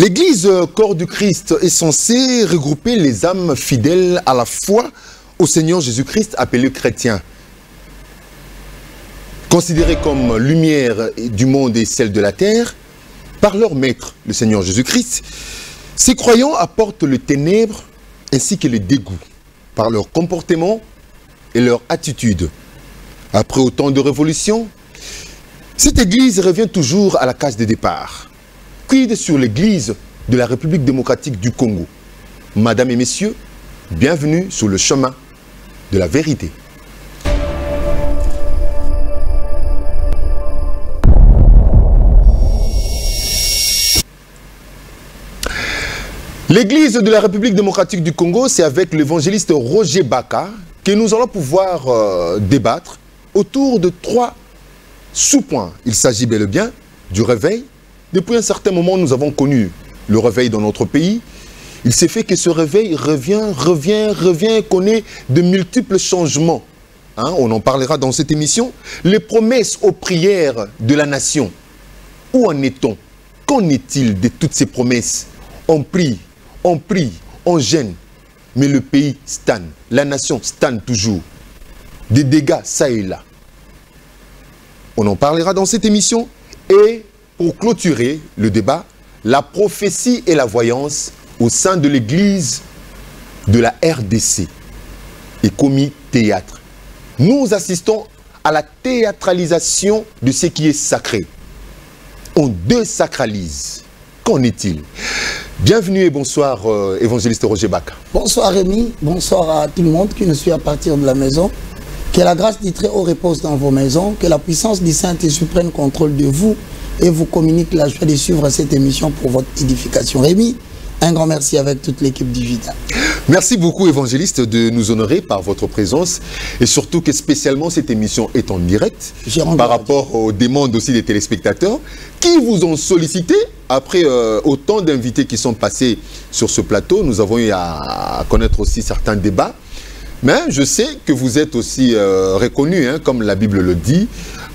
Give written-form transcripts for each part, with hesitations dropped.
L'Église corps du Christ est censée regrouper les âmes fidèles à la foi au Seigneur Jésus-Christ, appelés chrétiens. Considérés comme lumière du monde et celle de la terre, par leur maître, le Seigneur Jésus-Christ, ces croyants apportent le ténèbre ainsi que le dégoût par leur comportement et leur attitude. Après autant de révolutions, cette Église revient toujours à la case de départ. Quid sur l'Église de la République démocratique du Congo? Madame et messieurs, bienvenue sur le chemin de la vérité. L'Église de la République démocratique du Congo, c'est avec l'évangéliste Roger Baka que nous allons pouvoir débattre autour de 3 sous-points. Il s'agit bel et bien du réveil. Depuis un certain moment, nous avons connu le réveil dans notre pays. Il s'est fait que ce réveil revient, connaît de multiples changements. On en parlera dans cette émission. Les promesses aux prières de la nation. Où en est-on? Qu'en est-il de toutes ces promesses? On prie, on gêne, mais le pays stagne. La nation stagne toujours. Des dégâts, ça et là. On en parlera dans cette émission. Et pour clôturer le débat, la prophétie et la voyance au sein de l'église de la RDC est commis théâtre. Nous assistons à la théâtralisation de ce qui est sacré. On désacralise. Qu'en est-il? Bienvenue et bonsoir, évangéliste Roger Baka. Bonsoir Rémi, bonsoir à tout le monde qui nous suit à partir de la maison. Que la grâce du Très-Haut repose dans vos maisons, que la puissance du Saint-Esprit prenne contrôle de vous et vous communique la joie de suivre cette émission pour votre édification. Rémi, un grand merci avec toute l'équipe du Vita. Merci beaucoup, évangéliste, de nous honorer par votre présence et surtout que spécialement cette émission est en direct par rapport aux demandes aussi des téléspectateurs qui vous ont sollicité. Après autant d'invités qui sont passés sur ce plateau, nous avons eu à connaître aussi certains débats. Mais je sais que vous êtes aussi reconnus, comme la Bible le dit,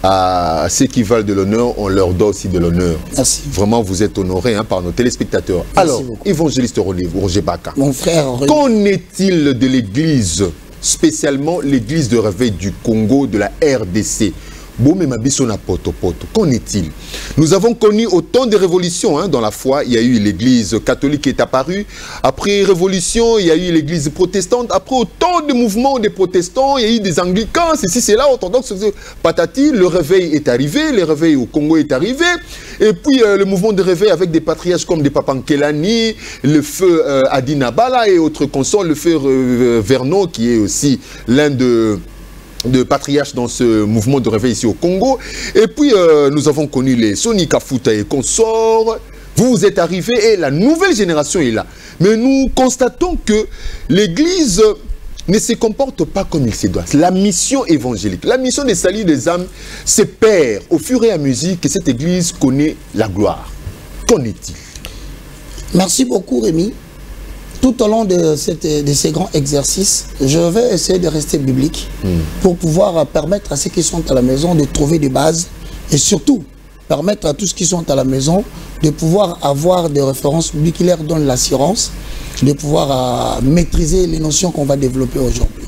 à ceux qui valent de l'honneur, on leur donne aussi de l'honneur. Merci. Vraiment, vous êtes honorés par nos téléspectateurs. Merci alors, beaucoup. Évangéliste Roger Baka. Mon frère. Qu'en est-il de l'église, spécialement l'église de réveil du Congo, de la RDC? Qu'en est-il? Nous avons connu autant de révolutions dans la foi. Il y a eu l'église catholique qui est apparue. Après révolution, il y a eu l'église protestante. Après autant de mouvements des protestants, il y a eu des anglicans, ceci, c'est là, orthodoxe, patati. Le réveil est arrivé, le réveil au Congo est arrivé. Et puis le mouvement de réveil avec des patriarches comme des Papa Nkelani, le feu Adi Nabala et autres consorts, le feu Vernon qui est aussi l'un de patriarches dans ce mouvement de réveil ici au Congo. Et puis, nous avons connu les Soni Kafuta et consorts. Vous êtes arrivés et la nouvelle génération est là. Mais nous constatons que l'Église ne se comporte pas comme il se doit. La mission évangélique, la mission des salut des âmes se perd au fur et à mesure que cette Église connaît la gloire. Qu'en est-il? Merci beaucoup Rémi. Tout au long de ces grands exercices, je vais essayer de rester biblique pour pouvoir permettre à ceux qui sont à la maison de trouver des bases et surtout permettre à tous ceux qui sont à la maison de pouvoir avoir des références bibliques qui leur donnent l'assurance de pouvoir maîtriser les notions qu'on va développer aujourd'hui.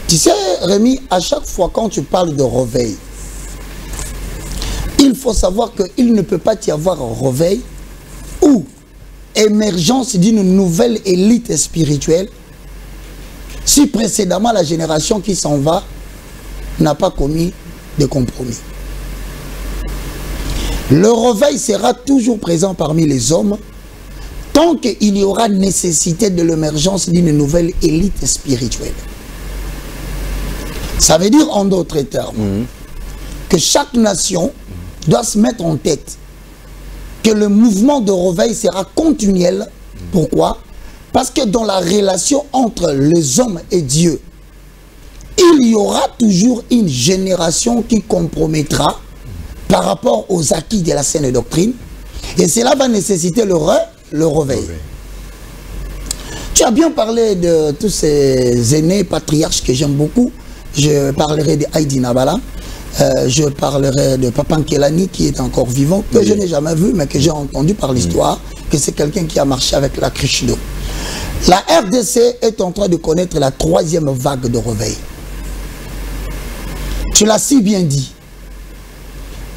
Tu sais, Rémi, à chaque fois quand tu parles de réveil, il faut savoir qu'il ne peut pas y avoir un réveil où émergence d'une nouvelle élite spirituelle si précédemment la génération qui s'en va n'a pas commis de compromis. Le réveil sera toujours présent parmi les hommes tant qu'il y aura nécessité de l'émergence d'une nouvelle élite spirituelle. Ça veut dire en d'autres termes que chaque nation doit se mettre en tête que le mouvement de réveil sera continuel. Pourquoi? Parce que dans la relation entre les hommes et Dieu, il y aura toujours une génération qui compromettra par rapport aux acquis de la saine doctrine. Et cela va nécessiter le réveil. Tu as bien parlé de tous ces aînés patriarches que j'aime beaucoup. Je parlerai de Adi Nabala. Je parlerai de Papa Nkelani qui est encore vivant, que je n'ai jamais vu, mais que j'ai entendu par l'histoire, que c'est quelqu'un qui a marché avec la cruche d'eau. La RDC est en train de connaître la 3e vague de réveil. Tu l'as si bien dit.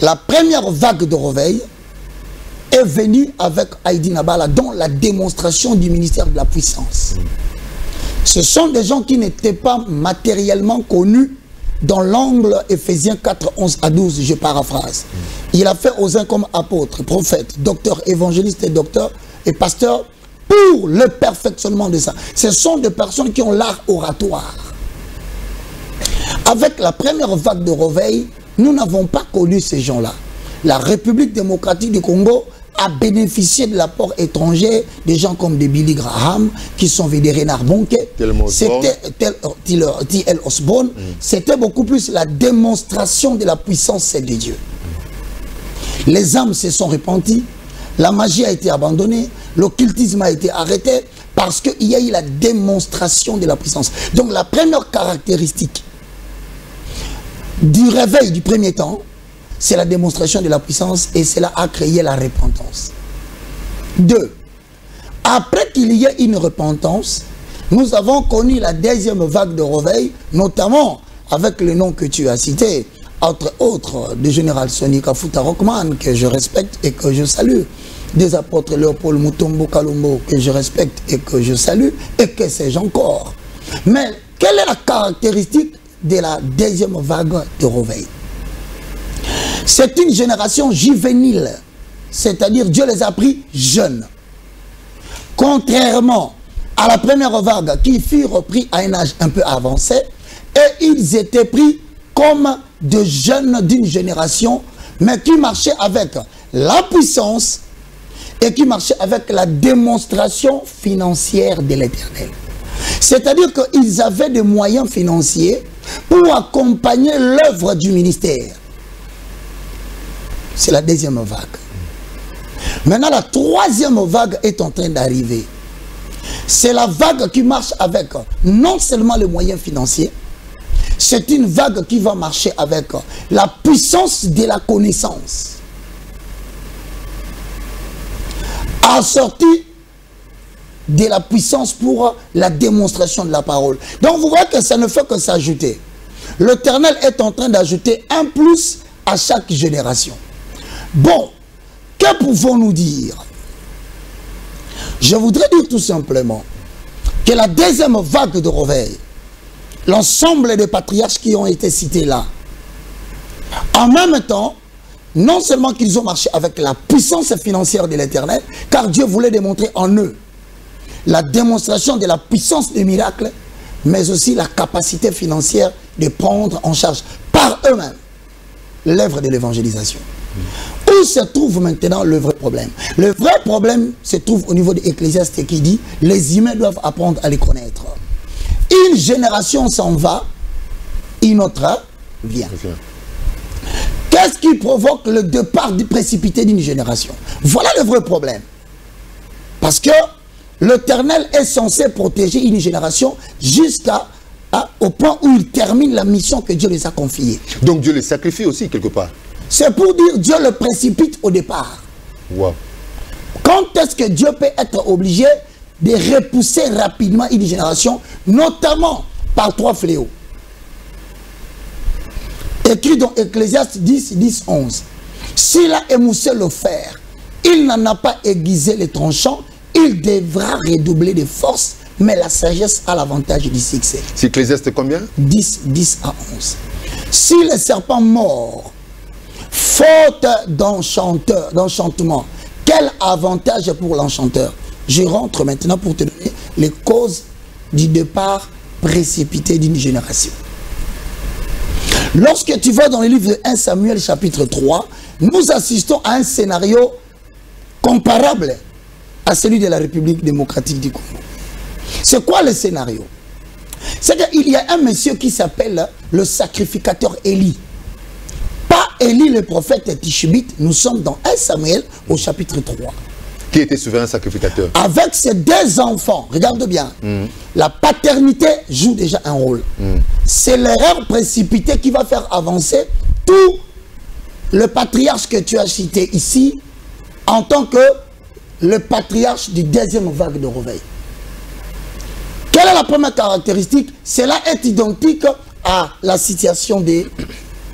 La première vague de réveil est venue avec Heidi Nabala dans la démonstration du ministère de la Puissance. Ce sont des gens qui n'étaient pas matériellement connus dans l'angle Éphésiens 4, 11 à 12, je paraphrase. Il a fait aux uns comme apôtres, prophètes, docteurs, évangélistes et docteurs et pasteurs pour le perfectionnement de ça. Ce sont des personnes qui ont l'art oratoire. Avec la première vague de réveil, nous n'avons pas connu ces gens-là. La République démocratique du Congo a bénéficié de l'apport étranger des gens comme des Billy Graham, qui sont des Renard Bonke, c'était T.L. Osborne, c'était beaucoup plus la démonstration de la puissance de Dieu. Les âmes se sont repenties, la magie a été abandonnée, l'occultisme a été arrêté, parce qu'il y a eu la démonstration de la puissance. Donc la première caractéristique du réveil du premier temps, c'est la démonstration de la puissance et cela a créé la repentance. 2. Après qu'il y ait une repentance, nous avons connu la deuxième vague de réveil, notamment avec le nom que tu as cité, entre autres, du général Sonny Kafuta Rockman, que je respecte et que je salue, des apôtres Léopold Mutombo Kalumbo, que je respecte et que je salue, et que sais-je encore. Mais quelle est la caractéristique de la deuxième vague de réveil? C'est une génération juvénile, c'est-à-dire Dieu les a pris jeunes. Contrairement à la première vague qui fut repris à un âge un peu avancé, et ils étaient pris comme de jeunes d'une génération, mais qui marchaient avec la puissance et qui marchaient avec la démonstration financière de l'Éternel. C'est-à-dire qu'ils avaient des moyens financiers pour accompagner l'œuvre du ministère. C'est la deuxième vague. Maintenant, la troisième vague est en train d'arriver. C'est la vague qui marche avec non seulement les moyens financiers, c'est une vague qui va marcher avec la puissance de la connaissance. Assortie de la puissance pour la démonstration de la parole. Donc vous voyez que ça ne fait que s'ajouter. L'Éternel est en train d'ajouter un plus à chaque génération. Bon, que pouvons-nous dire? Je voudrais dire tout simplement que la deuxième vague de réveil, l'ensemble des patriarches qui ont été cités là, en même temps, non seulement qu'ils ont marché avec la puissance financière de l'Éternel, car Dieu voulait démontrer en eux la démonstration de la puissance des miracles, mais aussi la capacité financière de prendre en charge par eux-mêmes l'œuvre de l'évangélisation. Où se trouve maintenant le vrai problème? Le vrai problème se trouve au niveau de l'Ecclésiaste qui dit les humains doivent apprendre à les connaître. Une génération s'en va, une autre vient. Qu'est-ce qui provoque le départ précipité d'une génération? Voilà le vrai problème. Parce que l'Éternel est censé protéger une génération au point où il termine la mission que Dieu les a confiée. Donc Dieu les sacrifie aussi quelque part. C'est pour dire Dieu le précipite au départ. Wow. Quand est-ce que Dieu peut être obligé de repousser rapidement une génération, notamment par 3 fléaux? Écrit dans Ecclésiaste 10, 10, 11. S'il a émoussé le fer, il n'en a pas aiguisé les tranchants, il devra redoubler de force, mais la sagesse a l'avantage du succès. C'est Ecclésiaste combien? 10, 10 à 11. Si le serpent mord, faute d'enchantement, quel avantage pour l'enchanteur? Je rentre maintenant pour te donner les causes du départ précipité d'une génération. Lorsque tu vas dans le livre de 1 Samuel chapitre 3, nous assistons à un scénario comparable à celui de la République démocratique du Congo. C'est quoi le scénario? C'est qu'il y a un monsieur qui s'appelle le sacrificateur Élie. Pas Élie le prophète Tishbite, nous sommes dans 1 Samuel au chapitre 3. Qui était souverain sacrificateur? Avec ses 2 enfants, regarde bien, la paternité joue déjà un rôle. C'est l'erreur précipitée qui va faire avancer tout le patriarche que tu as cité ici en tant que le patriarche du deuxième vague de réveil. Quelle est la première caractéristique? Cela est identique à la situation des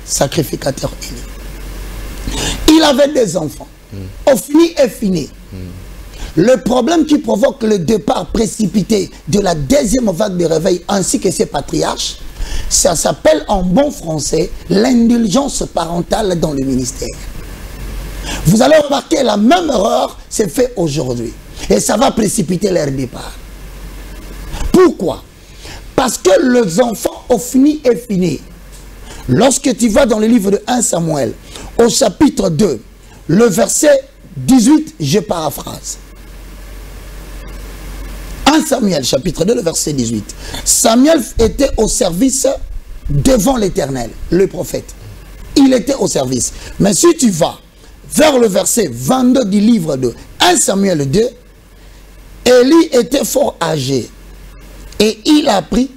sacrificateurs Élie. Il avait des enfants, Ophni et Phiné. Le problème qui provoque le départ précipité de la deuxième vague de réveil ainsi que ses patriarches, ça s'appelle en bon français l'indulgence parentale dans le ministère. Vous allez remarquer la même erreur s'est faite aujourd'hui. Et ça va précipiter leur départ. Pourquoi? Parce que les enfants Ophni et Phiné, lorsque tu vas dans le livre de 1 Samuel, au chapitre 2, le verset 18, je paraphrase. 1 Samuel, chapitre 2, le verset 18. Samuel était au service devant l'Éternel, le prophète. Il était au service. Mais si tu vas vers le verset 22 du livre de 1 Samuel 2, Élie était fort âgé. Et il a appris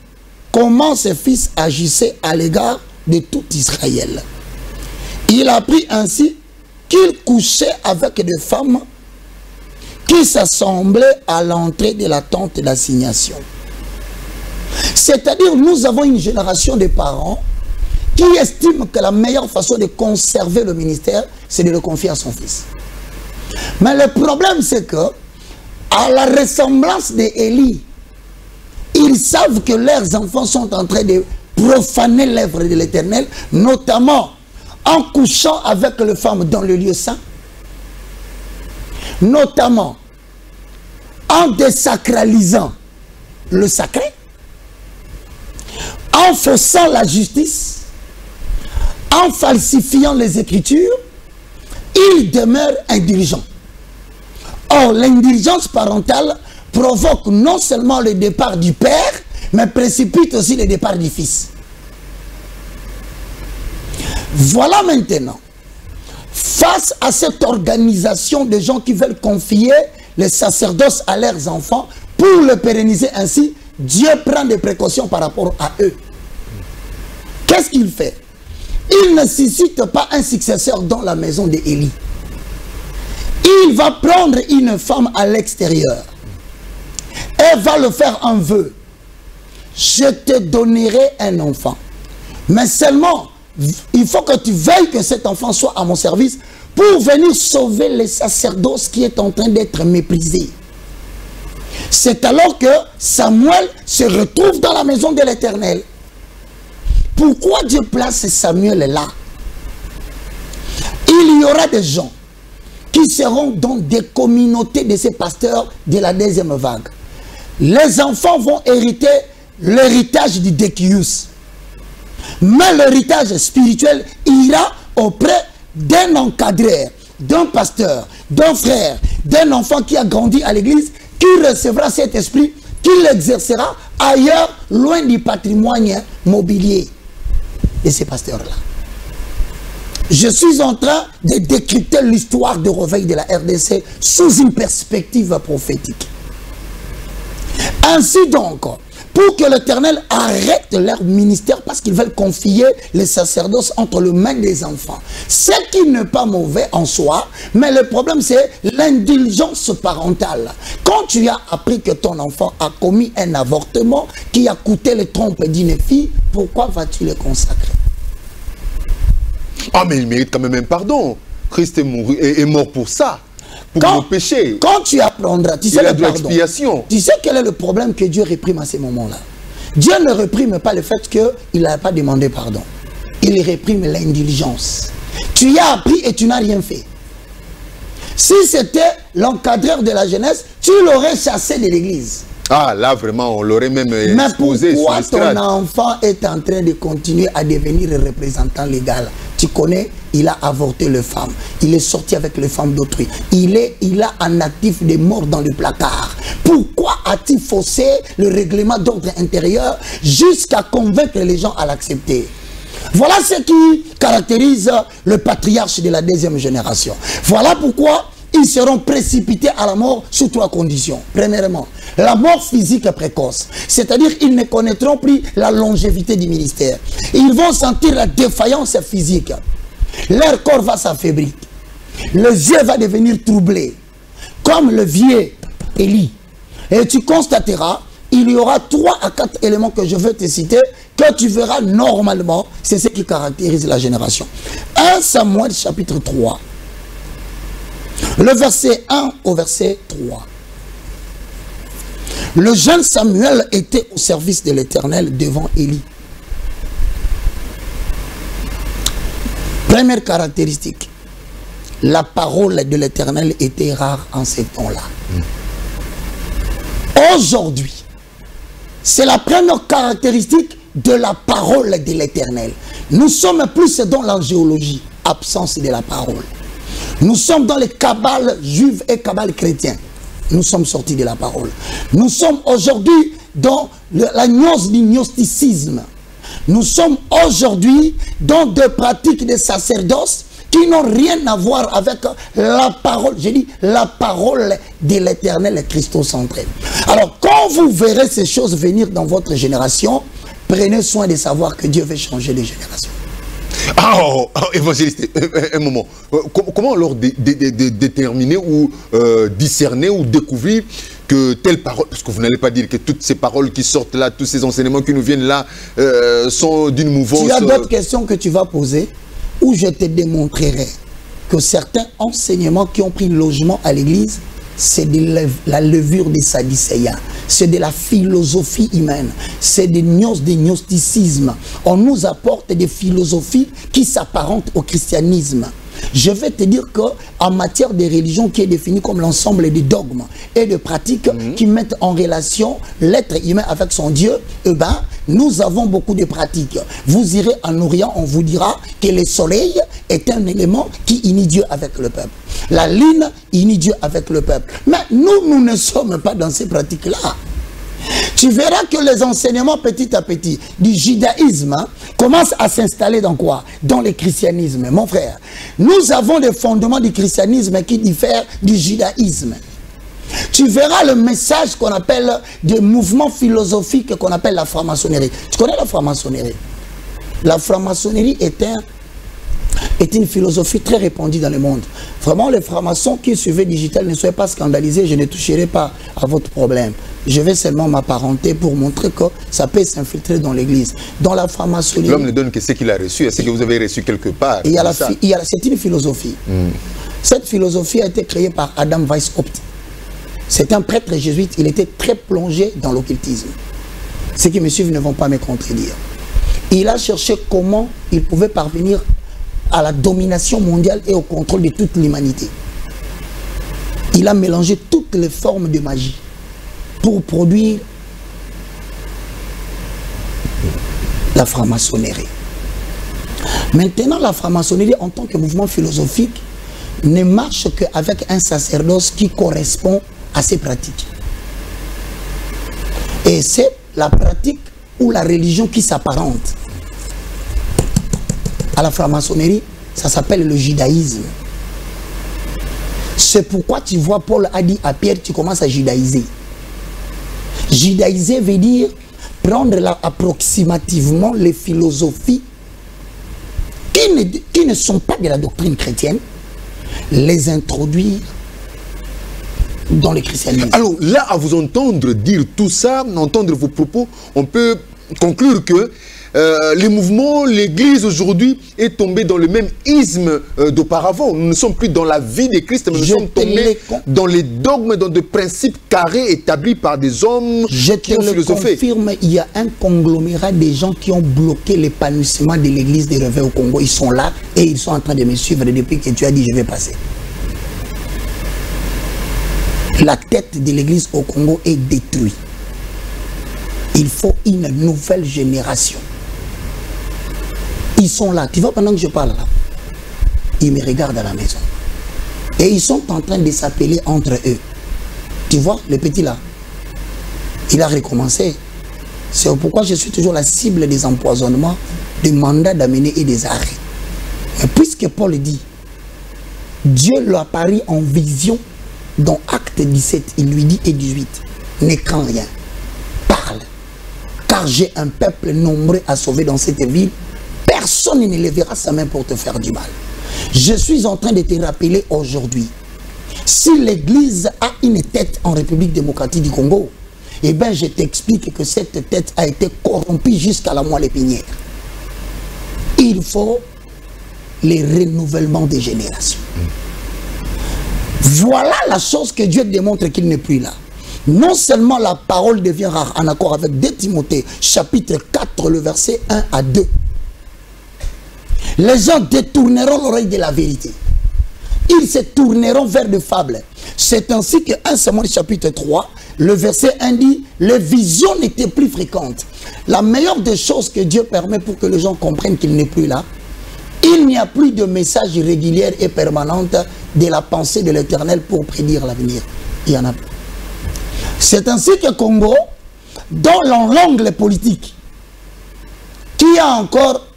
comment ses fils agissaient à l'égard de tout Israël. Il a appris ainsi qu'il couchait avec des femmes qui s'assemblaient à l'entrée de la tente d'assignation. C'est-à-dire, nous avons une génération de parents qui estiment que la meilleure façon de conserver le ministère, c'est de le confier à son fils. Mais le problème, c'est que, à la ressemblance d'Élie, ils savent que leurs enfants sont en train de profaner l'œuvre de l'Éternel, notamment en couchant avec les femmes dans le lieu saint, notamment en désacralisant le sacré, en faussant la justice, en falsifiant les Écritures, ils demeurent indulgents. Or, l'indulgence parentale provoque non seulement le départ du père, mais précipite aussi le départ du fils. Voilà maintenant, face à cette organisation de gens qui veulent confier le sacerdoce à leurs enfants, pour le pérenniser ainsi, Dieu prend des précautions par rapport à eux. Qu'est-ce qu'il fait? Il ne suscite pas un successeur dans la maison d'Élie. Il va prendre une femme à l'extérieur. Elle va le faire un vœu. Je te donnerai un enfant. Mais seulement, il faut que tu veilles que cet enfant soit à mon service pour venir sauver le sacerdoce qui est en train d'être méprisé. C'est alors que Samuel se retrouve dans la maison de l'Éternel. Pourquoi Dieu place Samuel là? Il y aura des gens qui seront dans des communautés de ces pasteurs de la deuxième vague. Les enfants vont hériter l'héritage du Décius. Mais l'héritage spirituel ira auprès d'un encadreur, d'un pasteur, d'un frère, d'un enfant qui a grandi à l'église, qui recevra cet esprit, qui l'exercera ailleurs, loin du patrimoine mobilier de ces pasteurs-là. Je suis en train de décrypter l'histoire de réveil de la RDC sous une perspective prophétique. Ainsi donc, pour que l'Éternel arrête leur ministère parce qu'ils veulent confier les sacerdoces entre les mains des enfants. Ce qui n'est pas mauvais en soi, mais le problème c'est l'indulgence parentale. Quand tu as appris que ton enfant a commis un avortement qui a coûté les trompes d'une fille, pourquoi vas-tu le consacrer? Ah mais il mérite quand même un pardon. Christ est mort pour ça. Pour nos péchés. Quand tu apprendras, tu sais il y a de l'expiation. Tu sais quel est le problème que Dieu réprime à ces moments-là? Dieu ne réprime pas le fait qu'il n'a pas demandé pardon. Il réprime l'indulgence. Tu y as appris et tu n'as rien fait. Si c'était l'encadreur de la jeunesse, tu l'aurais chassé de l'église. Ah, là, vraiment, on l'aurait même exposé sur l'estrade. Mais pourquoi ton enfant est en train de continuer à devenir le représentant légal? Tu connais, il a avorté les femmes. Il est sorti avec les femmes d'autrui. Il a en actif des morts dans le placard. Pourquoi a-t-il faussé le règlement d'ordre intérieur jusqu'à convaincre les gens à l'accepter? Voilà ce qui caractérise le patriarche de la deuxième génération. Voilà pourquoi ils seront précipités à la mort sous trois conditions. Premièrement, la mort physique précoce. C'est-à-dire qu'ils ne connaîtront plus la longévité du ministère. Ils vont sentir la défaillance physique. Leur corps va s'affaiblir. Les yeux vont devenir troublés. comme le vieux Élie. Et tu constateras, il y aura 3 à 4 éléments que je veux te citer, que tu verras normalement, c'est ce qui caractérise la génération. 1 Samuel chapitre 3, le verset 1 au verset 3. Le jeune Samuel était au service de l'Éternel devant Élie. Première caractéristique, la parole de l'Éternel était rare en ces temps-là. Aujourd'hui, c'est la première caractéristique de la parole de l'Éternel. Nous sommes plus dans l'angéologie, absence de la parole. Nous sommes dans les cabales juives et cabales chrétiens. Nous sommes sortis de la parole. Nous sommes aujourd'hui dans la gnose du gnosticisme. Nous sommes aujourd'hui dans des pratiques de sacerdoce qui n'ont rien à voir avec la parole, j'ai dit la parole de l'Éternel christocentré. Alors, quand vous verrez ces choses venir dans votre génération, prenez soin de savoir que Dieu veut changer les générations. Évangéliste, un moment. Comment alors déterminer ou discerner ou découvrir que telle parole, parce que vous n'allez pas dire que toutes ces paroles qui sortent là, tous ces enseignements qui nous viennent là, sont d'une mouvance... Tu as d'autres questions que tu vas poser, où je te démontrerai que certains enseignements qui ont pris logement à l'église, c'est de la levure des Sadducéens, c'est de la philosophie humaine, c'est des gnosticisme. On nous apporte des philosophies qui s'apparentent au christianisme. Je vais te dire qu'en matière de religion qui est définie comme l'ensemble des dogmes et de pratiques qui mettent en relation l'être humain avec son Dieu, eh ben, nous avons beaucoup de pratiques. Vous irez en Orient, on vous dira que le soleil est un élément qui unit Dieu avec le peuple. La lune unit Dieu avec le peuple. Mais nous ne sommes pas dans ces pratiques-là. Tu verras que les enseignements petit à petit du judaïsme commencent à s'installer dans quoi? Dans le christianisme, mon frère. Nous avons des fondements du christianisme qui diffèrent du judaïsme. Tu verras le message qu'on appelle des mouvements philosophiques qu'on appelle la franc-maçonnerie. Tu connais la franc-maçonnerie? La franc-maçonnerie est une philosophie très répandue dans le monde. Vraiment, les francs-maçons qui suivaient Digital, ne soyez pas scandalisés, je ne toucherai pas à votre problème. Je vais seulement m'apparenter pour montrer que ça peut s'infiltrer dans l'église. Dans la franc-maçonnerie... L'homme ne donne que ce qu'il a reçu, et ce que vous avez reçu quelque part. C'est une philosophie. Cette philosophie a été créée par Adam Weishaupt. C'est un prêtre jésuite, il était très plongé dans l'occultisme. Ceux qui me suivent ne vont pas me contredire. Il a cherché comment il pouvait parvenir à la domination mondiale et au contrôle de toute l'humanité. Il a mélangé toutes les formes de magie pour produire la franc-maçonnerie. Maintenant, la franc-maçonnerie en tant que mouvement philosophique ne marche qu'avec un sacerdoce qui correspond à ces pratiques. Et c'est la pratique ou la religion qui s'apparente à la franc-maçonnerie, ça s'appelle le judaïsme. C'est pourquoi tu vois Paul a dit à Pierre, tu commences à judaïser. Judaïser veut dire prendre approximativement les philosophies qui ne sont pas de la doctrine chrétienne, les introduire dans le christianisme. Alors là, à vous entendre dire tout ça, entendre vos propos, on peut conclure que les mouvements, l'église aujourd'hui est tombée dans le même isme d'auparavant. Nous ne sommes plus dans la vie de Christ, mais nous sommes tombés dans les dogmes, dans des principes carrés établis par des hommes qui ont philosophé. Je confirme, il y a un conglomérat de gens qui ont bloqué l'épanouissement de l'église des réveils au Congo. Ils sont là et ils sont en train de me suivre depuis que tu as dit je vais passer. La tête de l'église au Congo est détruite. Il faut une nouvelle génération. Ils sont là. Tu vois, pendant que je parle là, ils me regardent à la maison. Et ils sont en train de s'appeler entre eux. Tu vois, le petit là, il a recommencé. C'est pourquoi je suis toujours la cible des empoisonnements, des mandats d'amener et des arrêts. Mais puisque Paul dit, Dieu lui apparaît en vision dans Acte 17, il lui dit et 18, ne crains rien, parle, car j'ai un peuple nombreux à sauver dans cette ville, personne ne lèvera sa main pour te faire du mal. Je suis en train de te rappeler aujourd'hui Si l'Église a une tête en République démocratique du Congo, eh bien, je t'explique que cette tête a été corrompue jusqu'à la moelle épinière. Il faut les renouvellements des générations. Voilà la chose que Dieu démontre qu'il n'est plus là. Non seulement la parole devient rare en accord avec 2 Timothée, chapitre 4, le verset 1 à 2. Les gens détourneront l'oreille de la vérité. Ils se tourneront vers des fables. C'est ainsi que 1 Samuel chapitre 3, le verset 1 dit, les visions n'étaient plus fréquentes. La meilleure des choses que Dieu permet pour que les gens comprennent qu'il n'est plus là, il n'y a plus de messages réguliers et permanents de la pensée de l'Éternel pour prédire l'avenir. Il y en a plus. C'est ainsi que Congo, dans l'angle politique, qui a encore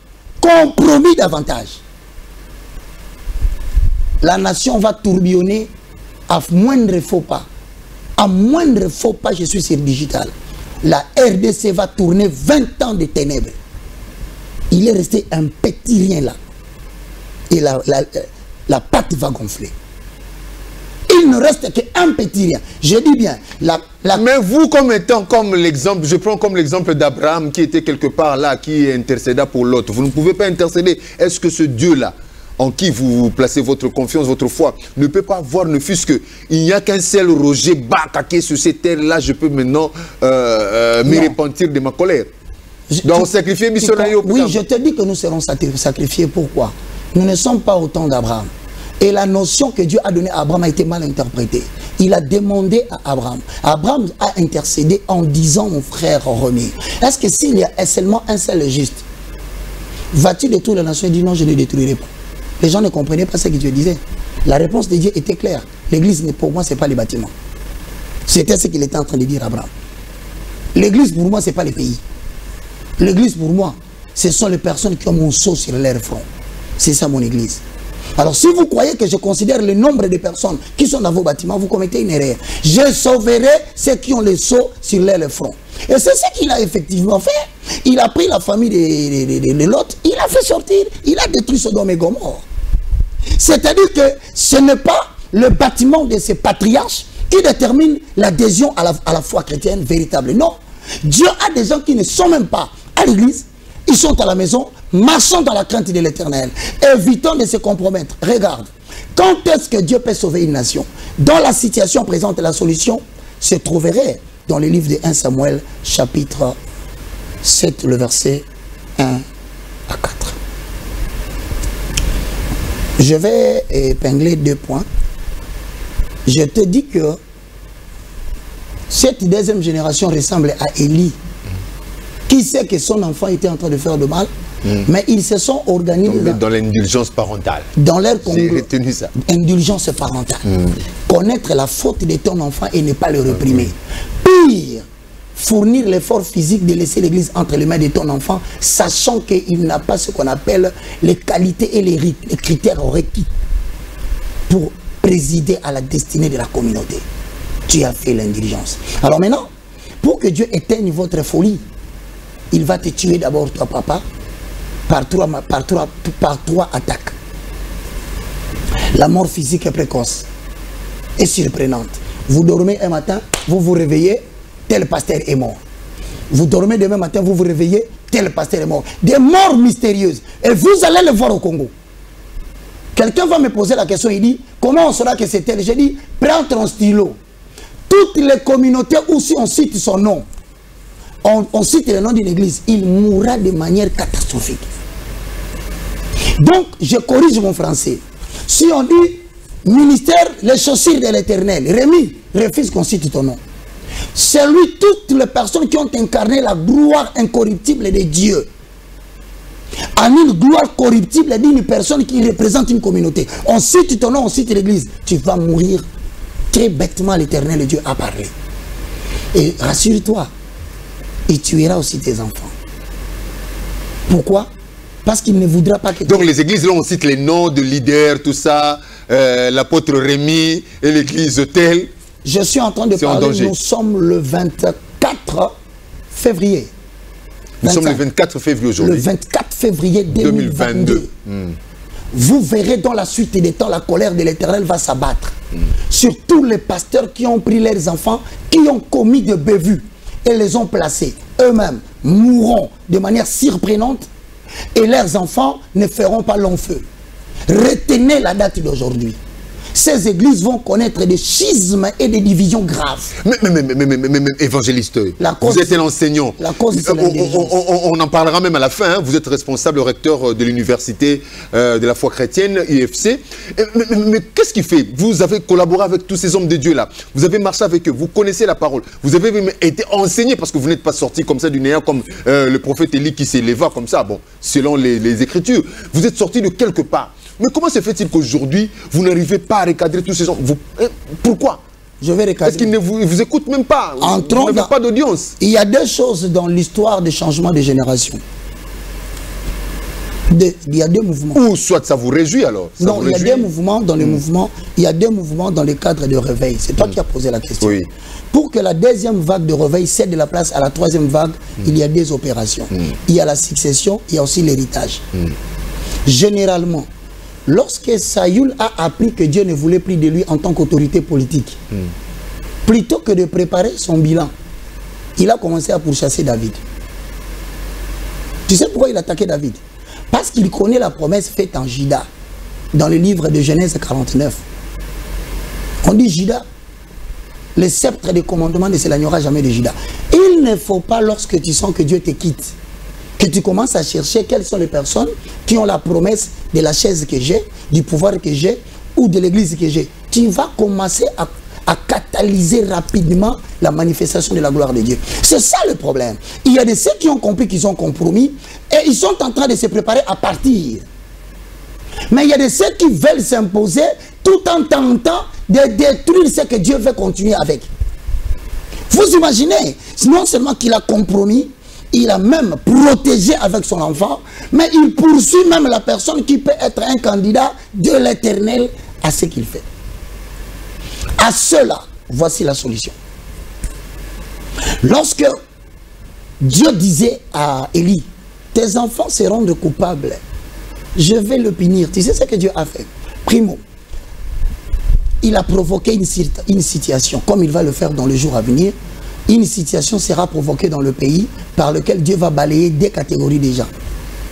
compromis davantage, la nation va tourbillonner à moindre faux pas. À moindre faux pas, je suis sur digital. La RDC va tourner 20 ans de ténèbres. Il est resté un petit rien là. Et la pâte va gonfler. Il ne reste qu'un petit rien. Je dis bien. Mais vous, comme étant comme l'exemple, je prends comme l'exemple d'Abraham qui était quelque part là, qui intercéda pour l'autre. Vous ne pouvez pas intercéder. Est-ce que ce Dieu-là, en qui vous placez votre confiance, votre foi, ne peut pas voir, ne fût-ce qu'il n'y a qu'un seul Roger Baka qui est sur cette terre-là, je peux maintenant me repentir de ma colère. Donc sacrifier missionnaire. Oui, je te dis que nous serons sacrifiés. Pourquoi? Nous ne sommes pas au temps d'Abraham. Et la notion que Dieu a donnée à Abraham a été mal interprétée. Il a demandé à Abraham. Abraham a intercédé en disant, mon frère remis. Est-ce que s'il y a seulement un seul juste, vas-tu détruire la nation? Il dit non, je ne détruirai pas. Les gens ne comprenaient pas ce que Dieu disait. La réponse de Dieu était claire. L'église, pour moi, ce n'est pas les bâtiments. C'était ce qu'il était en train de dire à Abraham. L'église, pour moi, ce n'est pas les pays. L'église, pour moi, ce sont les personnes qui ont mon sceau sur leur front. C'est ça mon église. Alors, si vous croyez que je considère le nombre de personnes qui sont dans vos bâtiments, vous commettez une erreur. Je sauverai ceux qui ont le sceau sur leur front. Et c'est ce qu'il a effectivement fait. Il a pris la famille de Lot, il a fait sortir, il a détruit Sodome et Gomorrhe. C'est-à-dire que ce n'est pas le bâtiment de ces patriarches qui détermine l'adhésion à la foi chrétienne véritable. Non. Dieu a des gens qui ne sont même pas à l'église, ils sont à la maison, marchant dans la crainte de l'Éternel, évitant de se compromettre. Regarde, quand est-ce que Dieu peut sauver une nation? Dans la situation présente, la solution se trouverait dans le livre de 1 Samuel, chapitre 7, le verset 1 à 4. Je vais épingler 2 points. Je te dis que cette deuxième génération ressemble à Élie, qui sait que son enfant était en train de faire de mal, mais ils se sont organisés dans l'indulgence parentale. Dans leur indulgence parentale. Connaître la faute de ton enfant et ne pas le réprimer. Pire, fournir l'effort physique de laisser l'église entre les mains de ton enfant, sachant qu'il n'a pas ce qu'on appelle les qualités et les critères requis pour présider à la destinée de la communauté. Tu as fait l'indulgence. Alors maintenant, pour que Dieu éteigne votre folie, il va te tuer d'abord toi, papa, par 3 attaques. La mort physique est précoce et surprenante. Vous dormez un matin, vous vous réveillez, tel pasteur est mort. Vous dormez demain matin, vous vous réveillez, tel pasteur est mort. Des morts mystérieuses. Et vous allez le voir au Congo. Quelqu'un va me poser la question, il dit, comment on saura que c'est tel? J'ai dit, prends ton stylo. Toutes les communautés où si on cite son nom, on cite le nom d'une église, il mourra de manière catastrophique. Donc, je corrige mon français. Si on dit, ministère, les chaussures de l'Éternel, Rémi, refuse qu'on cite ton nom. C'est lui, toutes les personnes qui ont incarné la gloire incorruptible de Dieu. En une gloire corruptible d'une personne qui représente une communauté. On cite ton nom, on cite l'église. Tu vas mourir. Très bêtement, l'Éternel Dieu a parlé. Et rassure-toi, il tuera aussi tes enfants. Pourquoi? Parce qu'il ne voudra pas que... Donc les églises, là, on cite les noms de leaders, tout ça, l'apôtre Rémi et l'église telle. Je suis en train de parler, nous sommes le 24 février. Nous sommes le 24 février aujourd'hui. Le 24 février 2022. Vous verrez dans la suite des temps, la colère de l'Éternel va s'abattre. sur tous les pasteurs qui ont pris leurs enfants, qui ont commis de bévues et les ont placés. Eux-mêmes mourront de manière surprenante et leurs enfants ne feront pas long feu. Retenez la date d'aujourd'hui. Ces églises vont connaître des schismes et des divisions graves. Mais évangéliste, vous êtes l'enseignant. La cause, c'est on en parlera même à la fin. Hein. Vous êtes responsable recteur de l'université de la foi chrétienne, IFC. Mais qu'est-ce qui fait? Vous avez collaboré avec tous ces hommes de Dieu-là. Vous avez marché avec eux. Vous connaissez la parole. Vous avez même été enseigné parce que vous n'êtes pas sorti comme ça du néant comme le prophète Élie qui s'éleva comme ça, bon, selon les Écritures. Vous êtes sorti de quelque part. Mais comment se fait-il qu'aujourd'hui, vous n'arrivez pas à recadrer tous ces gens? Pourquoi? Je vais recadrer. Parce qu'ils ne vous écoutent même pas. Vous n'avez pas d'audience. Il y a deux choses dans l'histoire des changements de génération. Il y a deux mouvements. Ou soit ça vous réjouit alors. Non, il y a deux mouvements dans le mouvement. Il y a deux mouvements dans le cadre de réveil. C'est toi qui as posé la question. Oui. Pour que la deuxième vague de réveil cède de la place à la troisième vague, il y a des opérations. Il y a la succession, il y a aussi l'héritage. Généralement, lorsque Saül a appris que Dieu ne voulait plus de lui en tant qu'autorité politique, plutôt que de préparer son bilan, il a commencé à pourchasser David. Tu sais pourquoi il attaquait David? Parce qu'il connaît la promesse faite en Juda, dans le livre de Genèse 49. On dit Juda, le sceptre des commandements ne s'éloignera jamais de Juda. Il ne faut pas, lorsque tu sens que Dieu te quitte, que tu commences à chercher quelles sont les personnes qui ont la promesse de la chaise que j'ai, du pouvoir que j'ai ou de l'église que j'ai. Tu vas commencer à catalyser rapidement la manifestation de la gloire de Dieu. C'est ça le problème. Il y a de ceux qui ont compris qu'ils ont compromis et ils sont en train de se préparer à partir. Mais il y a de ceux qui veulent s'imposer tout en tentant de détruire ce que Dieu veut continuer avec. Vous imaginez, non seulement qu'il a compromis, il a même protégé avec son enfant, mais il poursuit même la personne qui peut être un candidat de l'Éternel à ce qu'il fait. À cela, voici la solution. Lorsque Dieu disait à Élie, tes enfants seront de coupables, je vais le punir. Tu sais ce que Dieu a fait? Primo, il a provoqué une situation, comme il va le faire dans le jour à venir. Une situation sera provoquée dans le pays par lequel Dieu va balayer deux catégories de gens.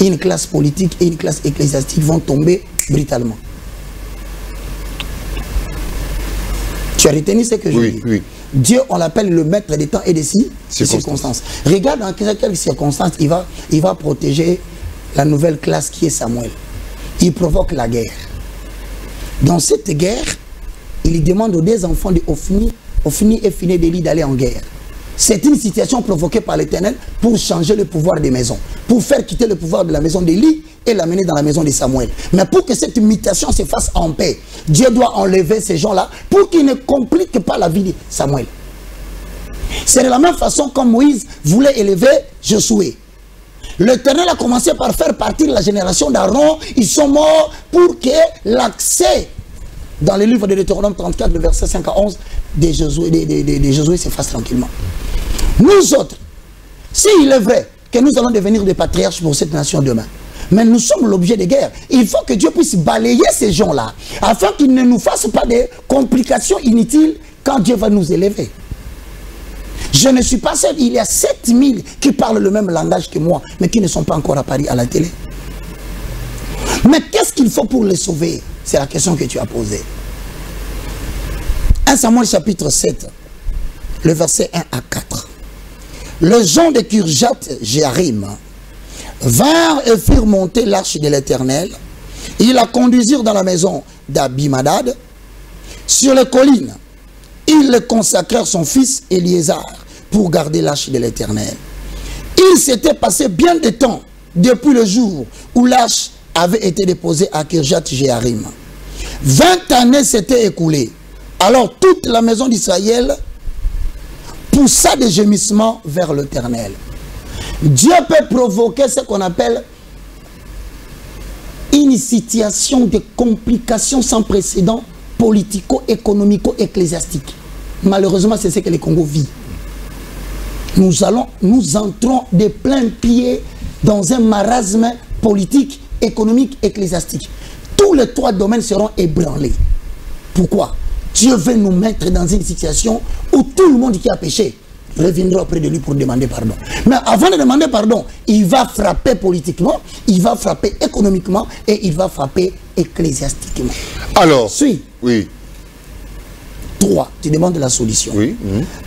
Une classe politique et une classe ecclésiastique vont tomber brutalement. Tu as retenu ce que je dis? Oui. Dieu, on l'appelle le maître des temps et des circonstances. Regarde dans quelles circonstances il va protéger la nouvelle classe qui est Samuel. Il provoque la guerre. Dans cette guerre, il demande aux deux enfants de Ophni et Phiné d'Élie d'aller en guerre. C'est une situation provoquée par l'Éternel pour changer le pouvoir des maisons, pour faire quitter le pouvoir de la maison d'Élie et l'amener dans la maison de Samuel. Mais pour que cette mutation se fasse en paix, Dieu doit enlever ces gens-là pour qu'ils ne compliquent pas la vie de Samuel. C'est de la même façon comme Moïse voulait élever Josué. L'Éternel a commencé par faire partir la génération d'Aaron. Ils sont morts pour que l'accès dans le livre de Deutéronome 34, le verset 5 à 11, de Josué se fasse tranquillement. Nous autres, s'il est vrai que nous allons devenir des patriarches pour cette nation demain, mais nous sommes l'objet de guerre, il faut que Dieu puisse balayer ces gens-là, afin qu'ils ne nous fassent pas de complications inutiles quand Dieu va nous élever. Je ne suis pas seul, il y a 7000 qui parlent le même langage que moi, mais qui ne sont pas encore apparus à la télé. Mais qu'est-ce qu'il faut pour les sauver? C'est la question que tu as posée. 1 Samuel chapitre 7, le verset 1 à 4. Les gens de Kirjat Jéarim vinrent et firent monter l'arche de l'Éternel. Ils la conduisirent dans la maison d'Abimadad. Sur les collines, ils le consacrèrent son fils Éliézar pour garder l'arche de l'Éternel. Il s'était passé bien de temps depuis le jour où l'arche avait été déposée à Kirjat Jéarim. 20 années s'étaient écoulées. Alors toute la maison d'Israël poussa des gémissements vers l'Éternel. Dieu peut provoquer ce qu'on appelle une situation de complications sans précédent politico-économico-ecclésiastique. Malheureusement, c'est ce que le Congo vit. Nous entrons de plein pied dans un marasme politique, économique, ecclésiastique. Tous les trois domaines seront ébranlés. Pourquoi? Dieu veut nous mettre dans une situation où tout le monde qui a péché reviendra auprès de lui pour demander pardon. Mais avant de demander pardon, il va frapper politiquement, il va frapper économiquement et il va frapper ecclésiastiquement. Alors, oui. 3, tu demandes la solution. Oui.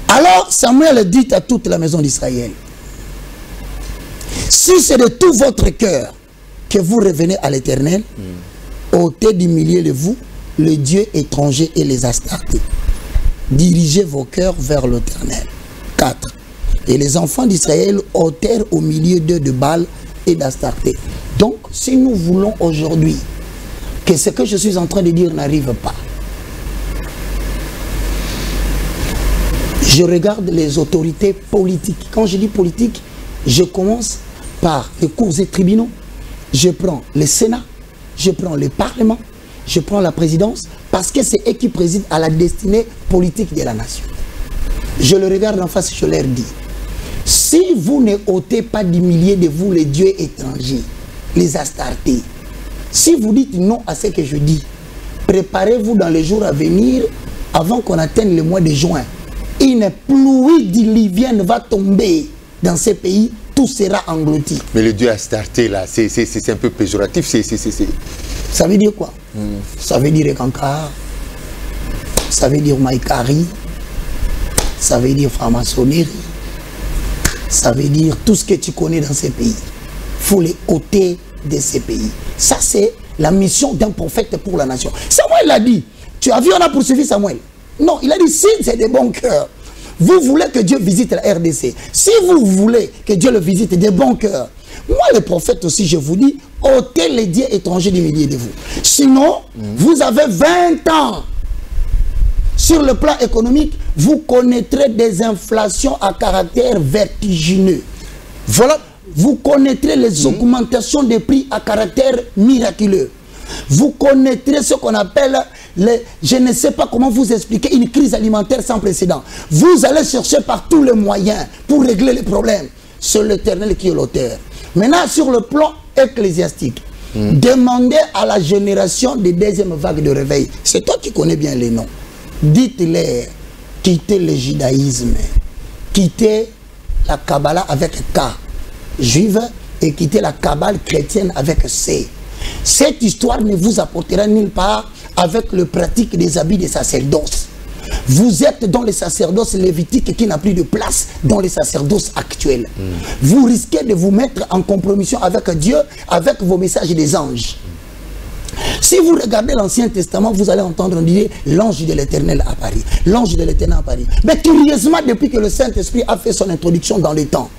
Alors Samuel dit à toute la maison d'Israël, si c'est de tout votre cœur que vous revenez à l'Éternel, ôtez du milieu de vous les dieux étrangers et les Astartés. Dirigez vos cœurs vers l'Éternel. 4. Et les enfants d'Israël ôtèrent au milieu d'eux de Baal et d'Astarté. Donc, si nous voulons aujourd'hui que ce que je suis en train de dire n'arrive pas, je regarde les autorités politiques. Quand je dis politique, je commence par les cours et tribunaux, je prends le Sénat, je prends le Parlement, je prends la présidence, parce que c'est eux qui président à la destinée politique de la nation. Je le regarde en face, je leur dis, si vous ne ôtez pas du milieu de vous les dieux étrangers, les Astartés, si vous dites non à ce que je dis, préparez-vous dans les jours à venir, avant qu'on atteigne le mois de juin, une pluie diluvienne va tomber dans ces pays, tout sera englouti. Mais le dieu Astarté, là, c'est un peu péjoratif. Ça veut dire quoi? Ça veut dire Kankar, ça veut dire Maïkari, ça veut dire franc-maçonnerie, ça veut dire tout ce que tu connais dans ces pays. Il faut les ôter de ces pays. Ça, c'est la mission d'un prophète pour la nation. Samuel l'a dit. Tu as vu, on a poursuivi Samuel. Non, il a dit, si c'est de bon cœur, vous voulez que Dieu visite la RDC. Si vous voulez que Dieu le visite de bon cœur, moi, le prophète aussi, je vous dis, ôtez les dieux étrangers du milieu de vous. Sinon, vous avez 20 ans. Sur le plan économique, vous connaîtrez des inflations à caractère vertigineux. Voilà, vous connaîtrez les augmentations des prix à caractère miraculeux. Vous connaîtrez ce qu'on appelle, je ne sais pas comment vous expliquer, une crise alimentaire sans précédent. Vous allez chercher par tous les moyens pour régler les problèmes. C'est l'Éternel qui est l'auteur. Maintenant, sur le plan ecclésiastique, demandez à la génération des deuxième vague de réveil. C'est toi qui connais bien les noms. Dites-leur, quittez le judaïsme, quittez la Kabbalah avec K, juive, et quittez la Kabbale chrétienne avec C. Cette histoire ne vous apportera nulle part avec le pratique des habits des sacerdoces. Vous êtes dans les sacerdoces lévitiques qui n'a plus de place dans les sacerdoces actuels. Vous risquez de vous mettre en compromission avec Dieu, avec vos messages des anges. Si vous regardez l'Ancien Testament, vous allez entendre dire l'ange de l'Éternel à Paris. L'ange de l'Éternel à Paris. Mais curieusement, depuis que le Saint-Esprit a fait son introduction dans le temps,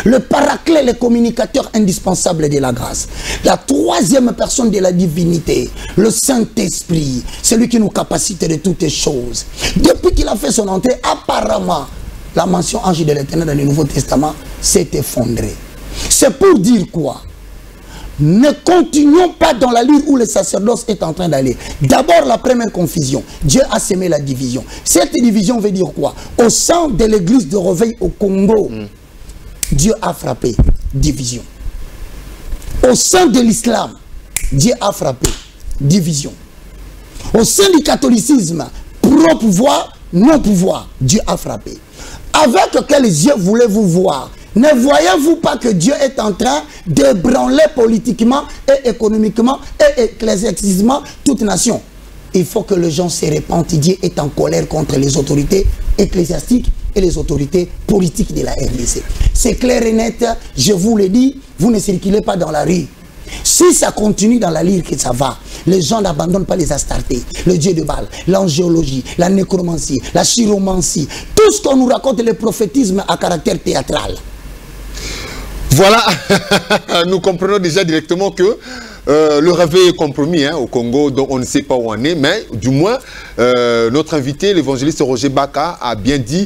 le paraclet, le communicateur indispensable de la grâce, la troisième personne de la divinité, le Saint-Esprit, celui qui nous capacite de toutes choses. Depuis qu'il a fait son entrée, apparemment, la mention ange de l'Éternel dans le Nouveau Testament s'est effondrée. C'est pour dire quoi? Ne continuons pas dans la ligne où le sacerdoce est en train d'aller. D'abord, la première confusion. Dieu a sémé la division. Cette division veut dire quoi? Au sein de l'église de réveil au Congo, Dieu a frappé. Division. Au sein de l'islam, Dieu a frappé. Division. Au sein du catholicisme, pro-pouvoir, non-pouvoir, Dieu a frappé. Avec quels yeux voulez-vous voir? Ne voyez-vous pas que Dieu est en train d'ébranler politiquement et économiquement et ecclésiastiquement toute nation? Il faut que les gens se répandent. Dieu est en colère contre les autorités ecclésiastiques et les autorités politiques de la RDC. C'est clair et net, je vous le dis, vous ne circulez pas dans la rue. Si ça continue dans la lyre que ça va, les gens n'abandonnent pas les Astartés, le dieu de Baal, l'angéologie, la nécromancie, la chiromancie, tout ce qu'on nous raconte, le prophétisme à caractère théâtral. Voilà, nous comprenons déjà directement que le réveil est compromis au Congo, donc on ne sait pas où on est, mais du moins, notre invité, l'évangéliste Roger Baka, a bien dit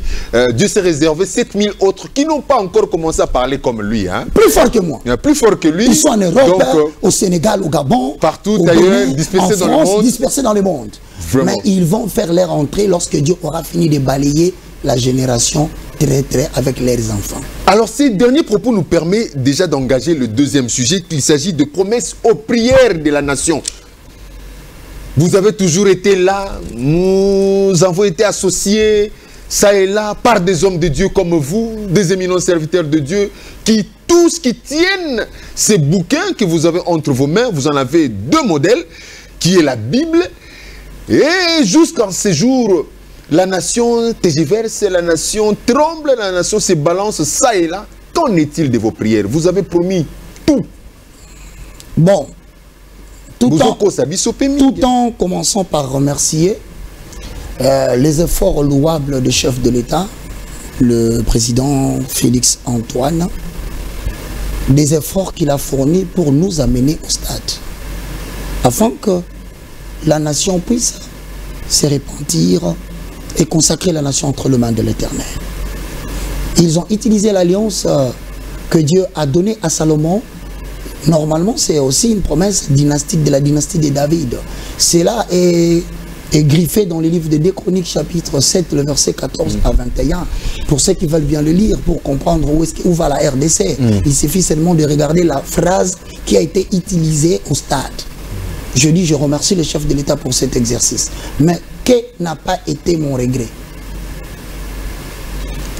Dieu s'est réservé 7000 autres qui n'ont pas encore commencé à parler comme lui. Plus fort que moi. Plus fort que lui. Ils sont en Europe, donc, au Sénégal, au Gabon, partout ailleurs, dispersés dans le monde. Dispersés dans le monde. Vraiment. Mais ils vont faire leur entrée lorsque Dieu aura fini de balayer la génération très avec leurs enfants. Alors ces derniers propos nous permettent déjà d'engager le deuxième sujet, qu'il s'agit de promesses aux prières de la nation. Vous avez toujours été là, nous avons été associés, ça et là, par des hommes de Dieu comme vous, des éminents serviteurs de Dieu, qui tous qui tiennent ces bouquins que vous avez entre vos mains, vous en avez 2 modèles, qui est la Bible, et jusqu'en ces jours, la nation tergiverse, la nation tremble, la nation se balance ça et là. Qu'en est-il de vos prières? Vous avez promis tout. Bon, tout en commençant par remercier les efforts louables du chef de l'État, le président Félix Antoine, des efforts qu'il a fournis pour nous amener au stade, afin que la nation puisse se repentir et consacrer la nation entre les mains de l'Éternel. Ils ont utilisé l'alliance que Dieu a donnée à Salomon. Normalement, c'est aussi une promesse dynastique de la dynastie de David. Cela est griffé dans le livre de 2 Chroniques, chapitre 7, le verset 14 à 21. Pour ceux qui veulent bien le lire, pour comprendre où va la RDC, il suffit seulement de regarder la phrase qui a été utilisée au stade. Je dis, je remercie le chef de l'État pour cet exercice. Mais quel n'a pas été mon regret?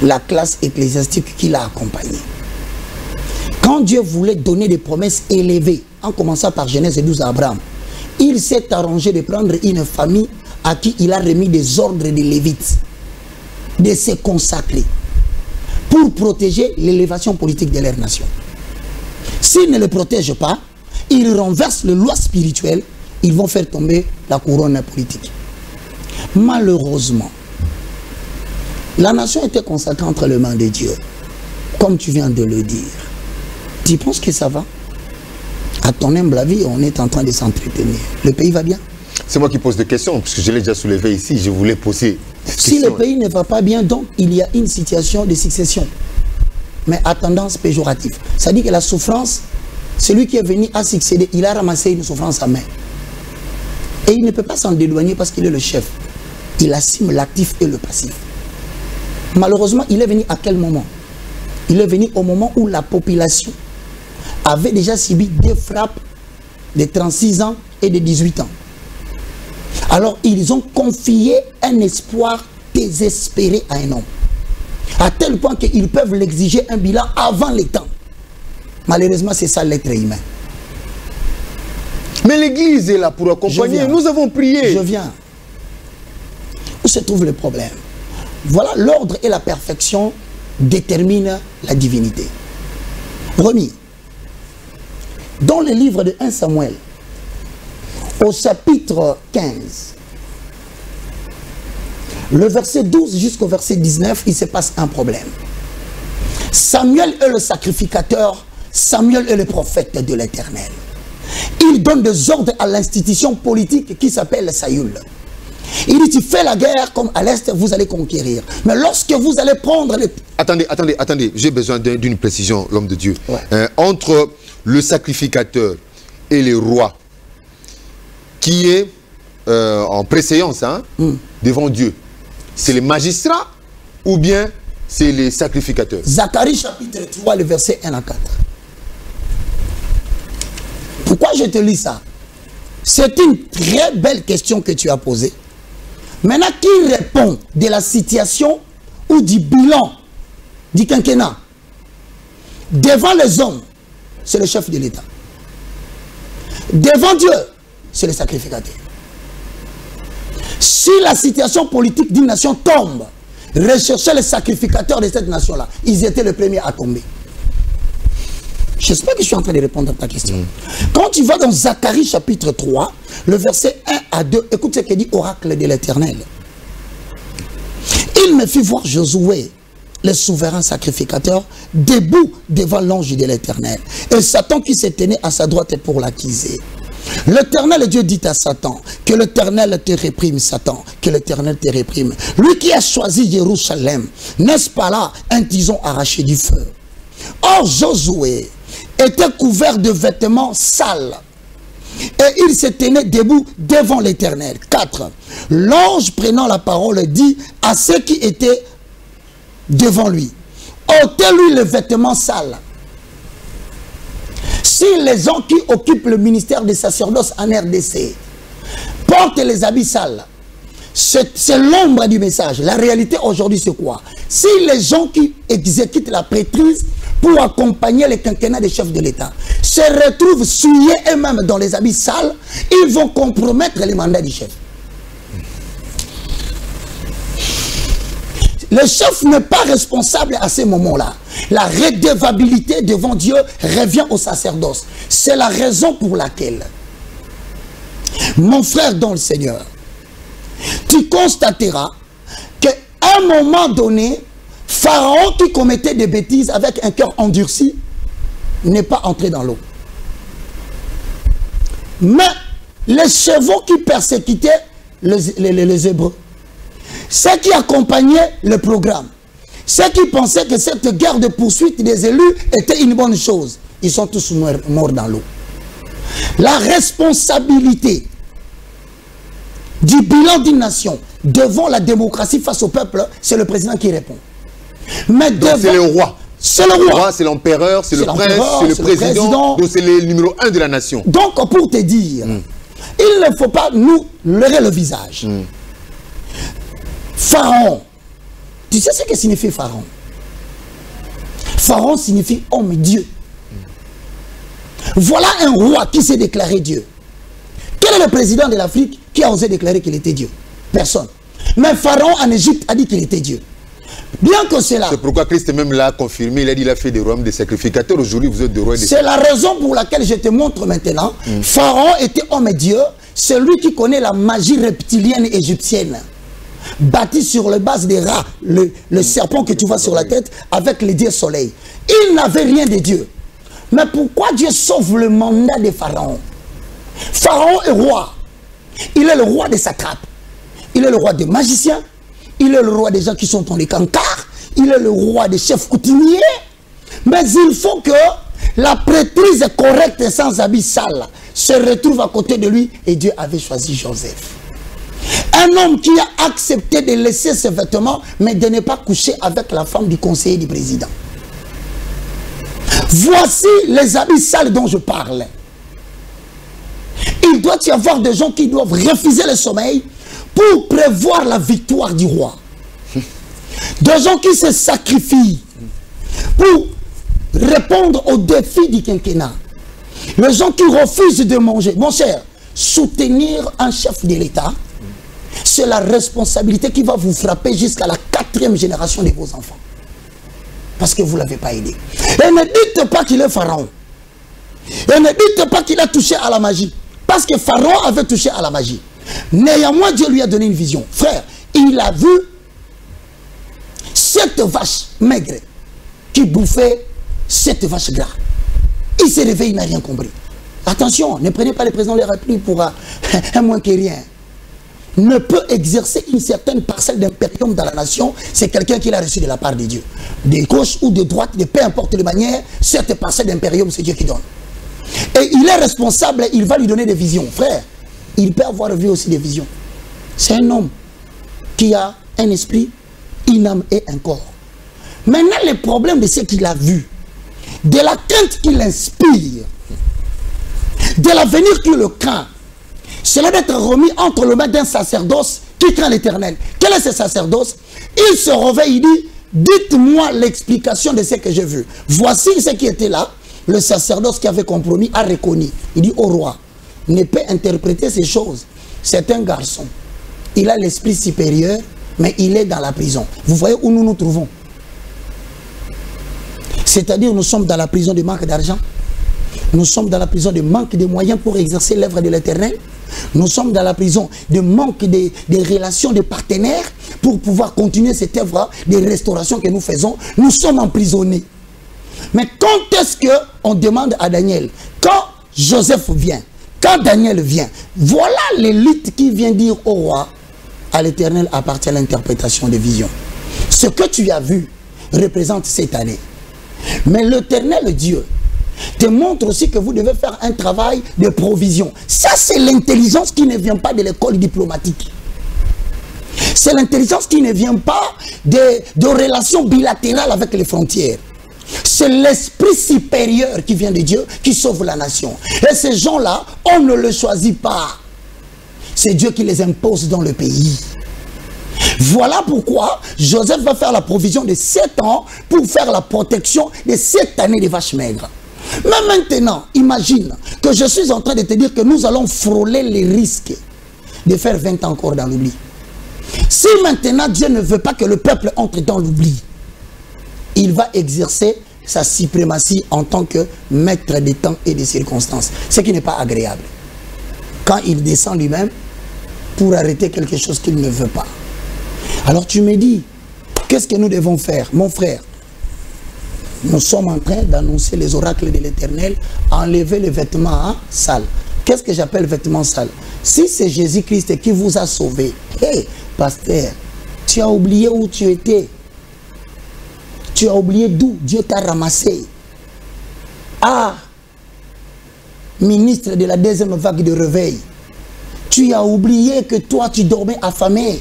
La classe ecclésiastique qui l'a accompagné. Quand Dieu voulait donner des promesses élevées, en commençant par Genèse 12 à Abraham, il s'est arrangé de prendre une famille à qui il a remis des ordres des Lévites, de se consacrer, pour protéger l'élévation politique de leur nation. S'ils ne le protègent pas, ils renversent les lois spirituelles, ils vont faire tomber la couronne politique. Malheureusement, la nation était consacrée entre les mains de Dieu, comme tu viens de le dire. Tu penses que ça va? À ton humble avis, on est en train de s'entretenir. Le pays va bien? C'est moi qui pose des questions, puisque je l'ai déjà soulevé ici, je voulais poser des questions. Si le pays ne va pas bien, donc il y a une situation de succession, mais à tendance péjorative. Ça dit que la souffrance, celui qui est venu à succéder, il a ramassé une souffrance à main. Et il ne peut pas s'en déloigner parce qu'il est le chef. Il assume l'actif et le passif. Malheureusement, il est venu à quel moment? Il est venu au moment où la population avait déjà subi 2 frappes de 36 ans et de 18 ans. Alors, ils ont confié un espoir désespéré à un homme. À tel point qu'ils peuvent l'exiger un bilan avant les temps. Malheureusement, c'est ça l'être humain. Mais l'Église est là pour accompagner. Nous avons prié. Je viens. Où se trouve le problème? Voilà, l'ordre et la perfection déterminent la divinité. Promis. Dans le livre de 1 Samuel, au chapitre 15, le verset 12 jusqu'au verset 19, il se passe un problème. Samuel est le sacrificateur, Samuel est le prophète de l'Éternel. Il donne des ordres à l'institution politique qui s'appelle Saül. Il dit, tu fais la guerre comme à l'Est, vous allez conquérir. Mais lorsque vous allez prendre les... Attendez, j'ai besoin d'une précision, l'homme de Dieu. Ouais. Entre le sacrificateur et le roi, qui est en préséance devant Dieu, c'est les magistrats ou bien c'est les sacrificateurs? Zacharie chapitre 3, le verset 1 à 4. Pourquoi je te lis ça? C'est une très belle question que tu as posée. Maintenant, qui répond de la situation ou du bilan du quinquennat devant les hommes? C'est le chef de l'État. Devant Dieu, c'est le sacrificateur. Si la situation politique d'une nation tombe, recherchez les sacrificateurs de cette nation-là. Ils étaient les premiers à tomber. J'espère que je suis en train de répondre à ta question. Quand tu vas dans Zacharie chapitre 3, le verset 1 à 2, écoute ce que dit oracle de l'Éternel. Il me fit voir Josué, le souverain sacrificateur, debout devant l'ange de l'Éternel. Et Satan qui se tenait à sa droite pour l'accuser. L'Éternel Dieu dit à Satan, que l'Éternel te réprime, Satan, que l'Éternel te réprime. Lui qui a choisi Jérusalem, n'est-ce pas là un tison arraché du feu? Or Josué était couvert de vêtements sales et il se tenait debout devant l'Éternel. 4. L'ange prenant la parole dit à ceux qui étaient devant lui, ôtez-lui les vêtements sales. Si les gens qui occupent le ministère des sacerdoces en RDC portent les habits sales. C'est l'ombre du message. La réalité aujourd'hui, c'est quoi? Si les gens qui exécutent la prêtrise pour accompagner les quinquennats des chefs de l'État se retrouvent souillés eux-mêmes dans les habits sales, ils vont compromettre les mandats du chef. Le chef n'est pas responsable à ces moments-là. La redevabilité devant Dieu revient au sacerdoce. C'est la raison pour laquelle, mon frère dans le Seigneur, tu constateras qu'à un moment donné, Pharaon qui commettait des bêtises avec un cœur endurci n'est pas entré dans l'eau. Mais les chevaux qui persécutaient les Hébreux, ceux qui accompagnaient le programme, ceux qui pensaient que cette guerre de poursuite des élus était une bonne chose, ils sont tous morts dans l'eau. La responsabilité du bilan d'une nation devant la démocratie face au peuple, c'est le président qui répond. Mais c'est le roi. C'est le roi. C'est l'empereur, c'est le prince, c'est le président. Donc c'est le numéro 1 de la nation. Donc pour te dire, il ne faut pas nous leurrer le visage. Pharaon. Tu sais ce que signifie Pharaon? Pharaon signifie homme Dieu. Voilà un roi qui s'est déclaré Dieu. Quel est le président de l'Afrique qui a osé déclarer qu'il était Dieu? Personne. Mais Pharaon en Égypte a dit qu'il était Dieu. Bien que cela... C'est pourquoi Christ même l'a confirmé. Il a dit qu'il a fait des royaumes des sacrificateurs. Aujourd'hui, vous êtes des rois des... C'est la raison pour laquelle je te montre maintenant. Pharaon était homme Dieu. Celui qui connaît la magie reptilienne égyptienne. Bâti sur la base des rats. Le serpent que tu vois sur la tête avec les dieux soleil. Il n'avait rien de Dieu. Mais pourquoi Dieu sauve le mandat de Pharaon? Pharaon est roi. Il est le roi des satrapes. Il est le roi des magiciens. Il est le roi des gens qui sont dans les cancars. Il est le roi des chefs coutumiers. Mais il faut que la prêtrise correcte et sans habit sale se retrouve à côté de lui. Et Dieu avait choisi Joseph. Un homme qui a accepté de laisser ses vêtements, mais de ne pas coucher avec la femme du conseiller du président. Voici les habits sales dont je parle. Il doit y avoir des gens qui doivent refuser le sommeil pour prévoir la victoire du roi. Des gens qui se sacrifient pour répondre aux défis du quinquennat. Les gens qui refusent de manger. Mon cher, soutenir un chef de l'État, c'est la responsabilité qui va vous frapper jusqu'à la 4e génération de vos enfants. Parce que vous ne l'avez pas aidé. Et ne dites pas qu'il est Pharaon. Et ne dites pas qu'il a touché à la magie. Parce que Pharaon avait touché à la magie. Néanmoins, Dieu lui a donné une vision. Frère, il a vu cette vache maigre qui bouffait cette vache grasse. Il s'est réveillé, il n'a rien compris. Attention, ne prenez pas le président de la République pour un moins que rien. Ne peut exercer une certaine parcelle d'impérium dans la nation, c'est quelqu'un qui l'a reçu de la part de Dieu. De gauche ou de droite, de peu importe les manières, cette parcelle d'impérium, c'est Dieu qui donne. Et il est responsable, il va lui donner des visions. Frère, il peut avoir vu aussi des visions. C'est un homme qui a un esprit, une âme et un corps. Maintenant, le problème de ce qu'il a vu, de la crainte qu'il inspire, de l'avenir qu'il le craint, c'est là d'être remis entre les mains d'un sacerdoce qui craint l'Éternel. Quel est ce sacerdoce? Il se réveille, il dit, dites-moi l'explication de ce que j'ai vu. Voici ce qui était là. Le sacerdoce qui avait compromis a reconnu. Il dit au roi, ne peut interpréter ces choses. C'est un garçon. Il a l'esprit supérieur, mais il est dans la prison. Vous voyez où nous nous trouvons? C'est-à-dire nous sommes dans la prison de manque d'argent. Nous sommes dans la prison de manque de moyens pour exercer l'œuvre de l'Éternel. Nous sommes dans la prison de manque de relations de partenaires pour pouvoir continuer cette œuvre de restauration que nous faisons. Nous sommes emprisonnés. Mais quand est-ce qu'on demande à Daniel? Quand Joseph vient, quand Daniel vient, voilà l'élite qui vient dire au roi, à l'Éternel appartient l'interprétation des visions. Ce que tu as vu représente cette année. Mais l'Éternel Dieu te montre aussi que vous devez faire un travail de provision. Ça, c'est l'intelligence qui ne vient pas de l'école diplomatique. C'est l'intelligence qui ne vient pas de relations bilatérales avec les frontières. C'est l'esprit supérieur qui vient de Dieu qui sauve la nation. Et ces gens-là, on ne les choisit pas. c'est Dieu qui les impose dans le pays. Voilà pourquoi Joseph va faire la provision de 7 ans pour faire la protection de 7 années de vaches maigres. Mais maintenant, imagine que je suis en train de te dire que nous allons frôler les risques de faire 20 ans encore dans l'oubli. Si maintenant Dieu ne veut pas que le peuple entre dans l'oubli, il va exercer sa suprématie en tant que maître des temps et des circonstances. Ce qui n'est pas agréable. Quand il descend lui-même pour arrêter quelque chose qu'il ne veut pas. Alors tu me dis, qu'est-ce que nous devons faire, mon frère? Nous sommes en train d'annoncer les oracles de l'Éternel, enlever les vêtements sales. Qu'est-ce que j'appelle vêtements sales? Si c'est Jésus-Christ qui vous a sauvé, hé, pasteur, tu as oublié où tu étais. Tu as oublié d'où Dieu t'a ramassé. Ah, ministre de la deuxième vague de réveil, tu as oublié que toi tu dormais affamé.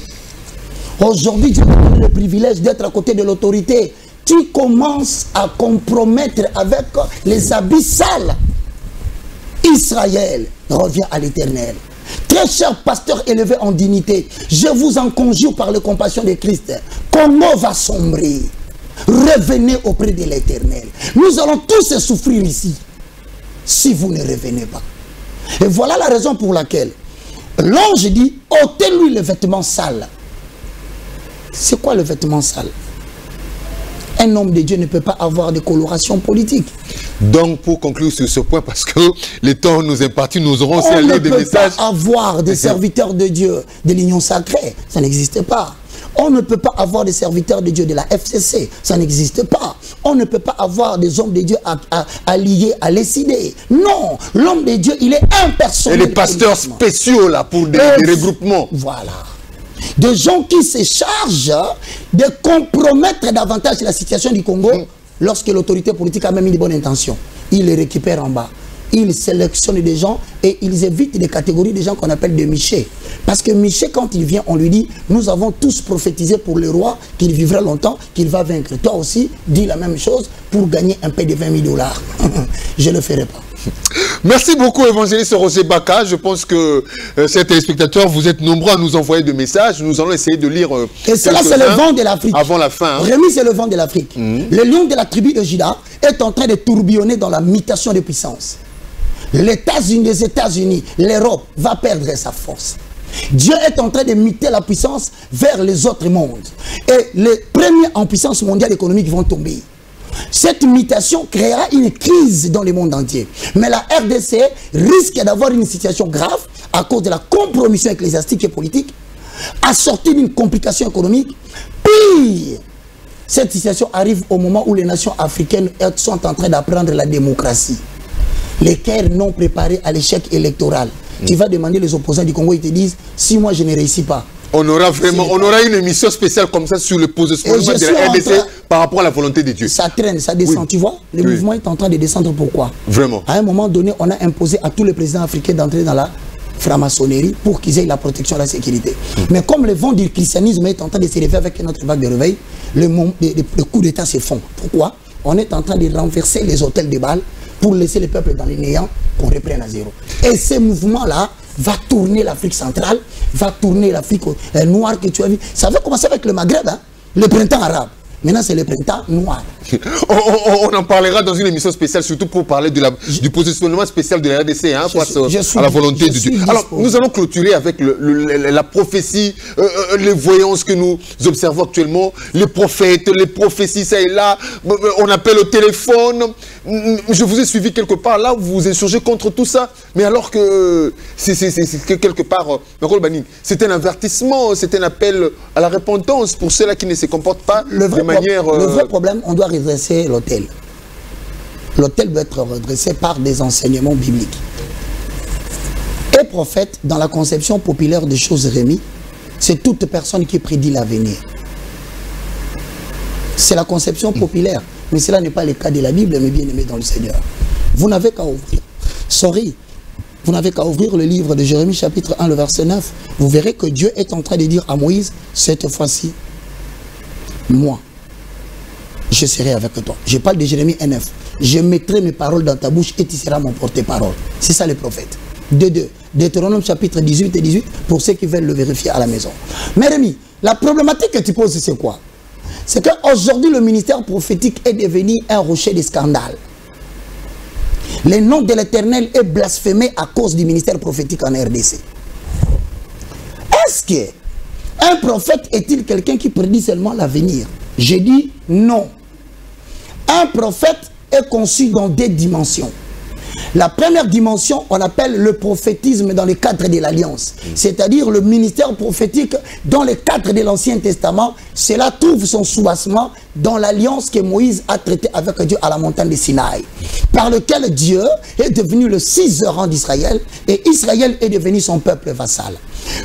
Aujourd'hui, Dieu t'a donné le privilège d'être à côté de l'autorité. Tu commences à compromettre avec les habits sales. Israël revient à l'Éternel. Très cher pasteur élevé en dignité, je vous en conjure par la compassion de Christ. Congo va sombrer. Revenez auprès de l'Éternel. Nous allons tous souffrir ici si vous ne revenez pas. Et voilà la raison pour laquelle l'ange dit, ôtez-lui le vêtement sale. C'est quoi le vêtement sale? Un homme de Dieu ne peut pas avoir de coloration politique. Donc, pour conclure sur ce point, parce que le temps nous est parti, nous aurons aussi à lire des messages. On ne peut pas avoir des serviteurs de Dieu de l'Union sacrée. Ça n'existe pas. On ne peut pas avoir des serviteurs de Dieu de la FCC. Ça n'existe pas. On ne peut pas avoir des hommes de Dieu alliés à l'ECD. Non. L'homme de Dieu, il est impersonnel. Et les pasteurs spéciaux, là, pour des regroupements. Voilà. Des gens qui se chargent de compromettre davantage la situation du Congo lorsque l'autorité politique a même une bonne intention. Ils les récupèrent en bas. Ils sélectionnent des gens et ils évitent des catégories de gens qu'on appelle des Michés. Parce que Miché, quand il vient, on lui dit, nous avons tous prophétisé pour le roi qu'il vivra longtemps, qu'il va vaincre. Toi aussi, dis la même chose pour gagner un paie de 20 000 $. Je ne le ferai pas. Merci beaucoup, évangéliste Roger Baka. Je pense que chers téléspectateurs, vous êtes nombreux à nous envoyer des messages. Nous allons essayer de lire. Et cela, c'est le vent de l'Afrique. Avant la fin. Hein. Rémi, c'est le vent de l'Afrique. Le lion de la tribu de Juda est en train de tourbillonner dans la mutation de puissance. Les États-Unis, l'Europe va perdre sa force. Dieu est en train de muter la puissance vers les autres mondes. Et les premiers en puissance mondiale économique vont tomber. Cette mutation créera une crise dans le monde entier. Mais la RDC risque d'avoir une situation grave à cause de la compromission ecclésiastique et politique, assortie d'une complication économique. Pire, cette situation arrive au moment où les nations africaines sont en train d'apprendre la démocratie. Les cœurs non préparés à l'échec électoral. Tu vas demander les opposants du Congo, ils te disent, si moi je ne réussis pas. On aura une émission spéciale comme ça sur le positionnement de la RDC par rapport à la volonté de Dieu. Ça traîne, ça descend, tu vois. Le mouvement est en train de descendre, pourquoi? Vraiment. À un moment donné, on a imposé à tous les présidents africains d'entrer dans la franc-maçonnerie pour qu'ils aient la protection et la sécurité. Mais comme le vent du christianisme est en train de se lever avec notre vague de réveil, le coup d'État se fond. Pourquoi? On est en train de renverser les hôtels de Bâle pour laisser le peuple dans les néants, qu'on reprenne à zéro. Et ce mouvement-là va tourner l'Afrique centrale, va tourner l'Afrique noire que tu as vu. Ça va commencer avec le Maghreb, hein? Le printemps arabe. Maintenant, c'est le printemps noir. On en parlera dans une émission spéciale, surtout pour parler du positionnement spécial de la RDC, hein, face à la volonté de Dieu. Alors, nous allons clôturer avec la prophétie, les voyances que nous observons actuellement, les prophètes, les prophéties, ça et là. On appelle au téléphone. Je vous ai suivi quelque part, là, vous vous insurgez contre tout ça. Mais alors que c'est quelque part, c'est un avertissement, c'est un appel à la repentance pour ceux-là qui ne se comportent pas de manière... Le vrai problème, on doit redresser l'autel. L'autel doit être redressé par des enseignements bibliques. Et prophète, dans la conception populaire des choses Rémi, c'est toute personne qui prédit l'avenir. C'est la conception populaire. Mais cela n'est pas le cas de la Bible, mes bien-aimés dans le Seigneur. Vous n'avez qu'à ouvrir. Vous n'avez qu'à ouvrir le livre de Jérémie chapitre 1, le verset 9. Vous verrez que Dieu est en train de dire à Moïse, cette fois-ci, moi, je serai avec toi. Je parle de Jérémie 1, 9. Je mettrai mes paroles dans ta bouche et tu seras mon porte-parole. C'est ça le prophète. 2. Deutéronome chapitre 18 et 18, pour ceux qui veulent le vérifier à la maison. Mais Rémi, la problématique que tu poses, c'est quoi? C'est qu'aujourd'hui, le ministère prophétique est devenu un rocher de scandale. Le nom de l'Éternel est blasphémé à cause du ministère prophétique en RDC. Est-ce qu'un prophète est-il quelqu'un qui prédit seulement l'avenir? J'ai dit non. Un prophète est conçu dans deux dimensions. La première dimension, on appelle le prophétisme dans le cadre de l'Alliance. C'est-à-dire le ministère prophétique dans le cadre de l'Ancien Testament. Cela trouve son soubassement dans l'alliance que Moïse a traitée avec Dieu à la montagne de Sinaï. Par lequel Dieu est devenu le 6e rang d'Israël et Israël est devenu son peuple vassal.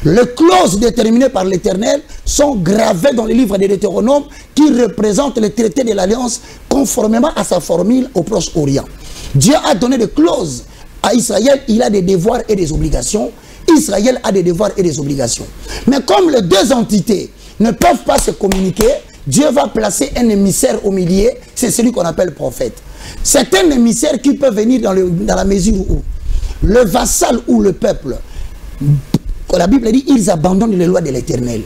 Les clauses déterminées par l'Éternel sont gravées dans le livre de Deutéronome qui représente le traité de l'Alliance conformément à sa formule au Proche-Orient. Dieu a donné des clauses à Israël, il a des devoirs et des obligations. Israël a des devoirs et des obligations. Mais comme les deux entités ne peuvent pas se communiquer, Dieu va placer un émissaire au milieu, c'est celui qu'on appelle prophète. C'est un émissaire qui peut venir dans la mesure où le vassal ou le peuple, la Bible dit, ils abandonnent les lois de l'Éternel.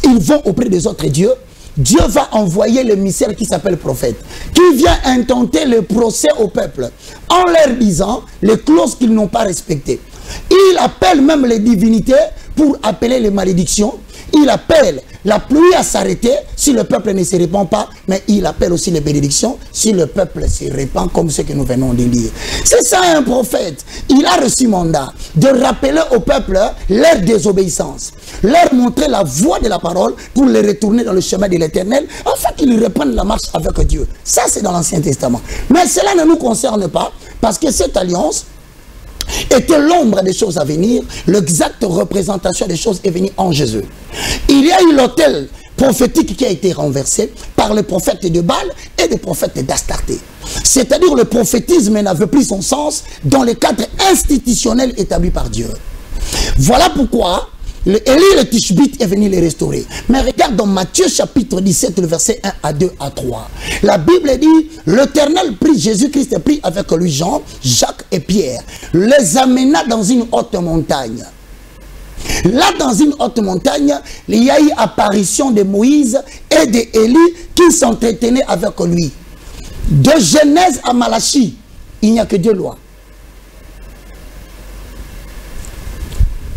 Ils vont auprès des autres dieux. Dieu va envoyer l'émissaire qui s'appelle prophète, qui vient intenter le procès au peuple, en leur disant les clauses qu'ils n'ont pas respectées. Il appelle même les divinités pour appeler les malédictions. Il appelle la pluie à s'arrêter si le peuple ne se répand pas, mais il appelle aussi les bénédictions si le peuple se répand, comme ce que nous venons de lire. C'est ça un prophète. Il a reçu mandat de rappeler au peuple leur désobéissance, leur montrer la voie de la parole pour les retourner dans le chemin de l'Éternel, afin qu'ils reprennent la marche avec Dieu. Ça, c'est dans l'Ancien Testament. Mais cela ne nous concerne pas, parce que cette alliance était l'ombre des choses à venir. L'exacte représentation des choses est venue en Jésus. Il y a eu l'autel prophétique qui a été renversé par le prophète de Baal et le prophète d'Astarté. C'est-à-dire le prophétisme n'avait plus son sens dans le cadre institutionnel établi par Dieu. Voilà pourquoi Élie le Tishbite est venu les restaurer. Mais regarde dans Matthieu chapitre 17, le verset 1 à 2 à 3. La Bible dit, l'Éternel prit, Jésus-Christ prit avec lui Jean, Jacques et Pierre, les amena dans une haute montagne. Là, dans une haute montagne, il y a eu apparition de Moïse et d'Élie qui s'entretenaient avec lui. De Genèse à Malachie, il n'y a que deux lois.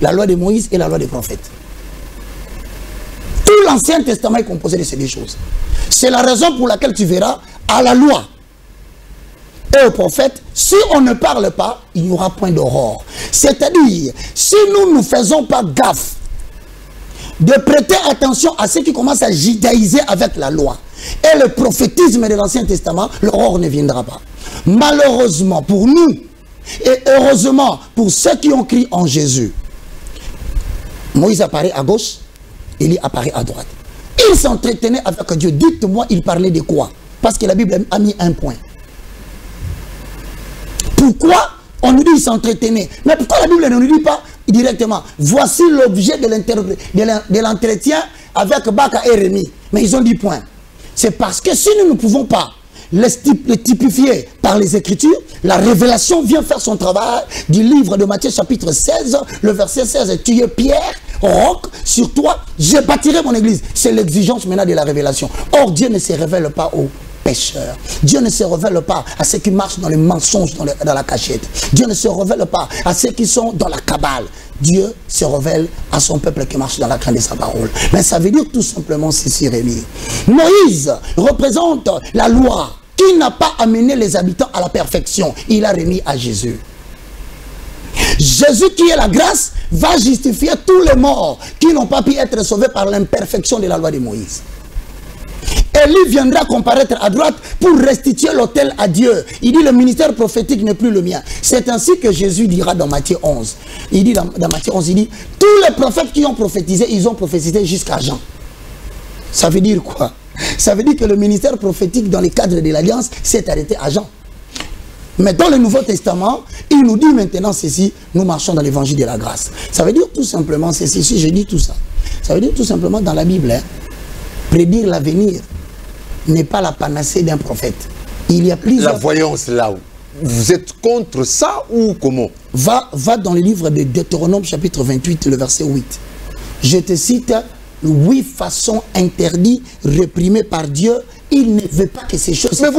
La loi de Moïse et la loi des prophètes. Tout l'Ancien Testament est composé de ces deux choses. C'est la raison pour laquelle tu verras à la loi et aux prophètes, si on ne parle pas, il n'y aura point d'aurore. C'est-à-dire, si nous ne faisons pas gaffe de prêter attention à ceux qui commencent à judaïser avec la loi et le prophétisme de l'Ancien Testament, l'aurore ne viendra pas. Malheureusement pour nous, et heureusement pour ceux qui ont crié en Jésus, Moïse apparaît à gauche, Élie apparaît à droite. Ils s'entretenaient avec Dieu. Dites-moi, ils parlaient de quoi? Parce que la Bible a mis un point. Pourquoi on nous dit qu'ils s'entretenaient? Mais pourquoi la Bible ne nous dit pas directement, voici l'objet de l'entretien avec Baka et Rémi? Mais ils ont dit point. C'est parce que si nous ne pouvons pas les typifier par les Écritures, la révélation vient faire son travail du livre de Matthieu chapitre 16, le verset 16. Tu es Pierre, roc, sur toi, je bâtirai mon église. C'est l'exigence maintenant de la révélation. Or, Dieu ne se révèle pas aux pécheurs. Dieu ne se révèle pas à ceux qui marchent dans les mensonges, dans la cachette. Dieu ne se révèle pas à ceux qui sont dans la cabale. Dieu se révèle à son peuple qui marche dans la crainte de sa parole. Mais ça veut dire tout simplement ceci, Rémi. Moïse représente la loi qui n'a pas amené les habitants à la perfection. Il a remis à Jésus. Jésus qui est la grâce va justifier tous les morts qui n'ont pas pu être sauvés par l'imperfection de la loi de Moïse. Élie viendra comparaître à droite pour restituer l'autel à Dieu. Il dit le ministère prophétique n'est plus le mien. C'est ainsi que Jésus dira dans Matthieu 11. Il dit dans Matthieu 11, il dit tous les prophètes qui ont prophétisé, ils ont prophétisé jusqu'à Jean. Ça veut dire quoi? Ça veut dire que le ministère prophétique dans le cadre de l'Alliance s'est arrêté à Jean. Mais dans le Nouveau Testament, il nous dit maintenant ceci, nous marchons dans l'évangile de la grâce. Ça veut dire tout simplement ceci, si je dis tout ça. Ça veut dire tout simplement dans la Bible, prédire l'avenir n'est pas la panacée d'un prophète. Il y a plusieurs... La voyance là-haut. vous êtes contre ça ou comment? Va dans le livre de Deutéronome chapitre 28, le verset 8. Je te cite, 8 façons interdites, réprimées par Dieu. Il ne veut pas que ces choses... Mais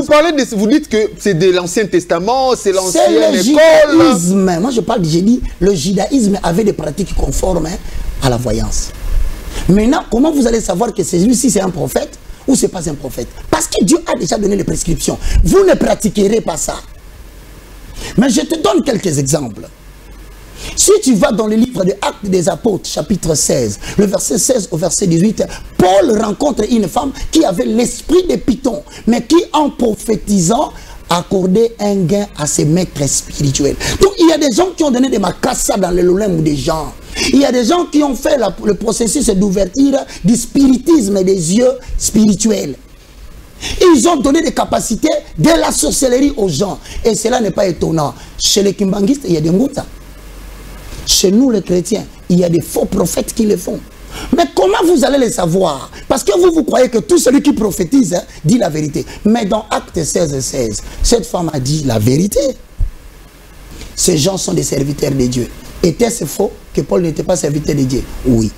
vous dites que c'est de l'Ancien Testament, c'est l'ancienne école. Judaïsme. Moi je parle, j'ai dit, le judaïsme avait des pratiques conformes à la voyance. Maintenant, comment vous allez savoir que celui-ci c'est un prophète ou c'est pas un prophète? Parce que Dieu a déjà donné les prescriptions. Vous ne pratiquerez pas ça. Mais je te donne quelques exemples. Si tu vas dans le livre des Actes des Apôtres, chapitre 16, le verset 16 au verset 18, Paul rencontre une femme qui avait l'esprit de Python, mais qui, en prophétisant, accordait un gain à ses maîtres spirituels. Donc, il y a des gens qui ont donné des macassas dans le lolem ou des gens. Il y a des gens qui ont fait le processus d'ouverture du spiritisme des yeux spirituels. Ils ont donné des capacités de la sorcellerie aux gens. Et cela n'est pas étonnant. Chez les kimbanguistes, il y a des ngoutas. Chez nous, les chrétiens, il y a des faux prophètes qui le font. Mais comment vous allez les savoir? Parce que vous croyez que tout celui qui prophétise dit la vérité. Mais dans Acte 16, cette femme a dit la vérité. Ces gens sont des serviteurs de Dieu. Était-ce faux que Paul n'était pas serviteur de Dieu? Oui.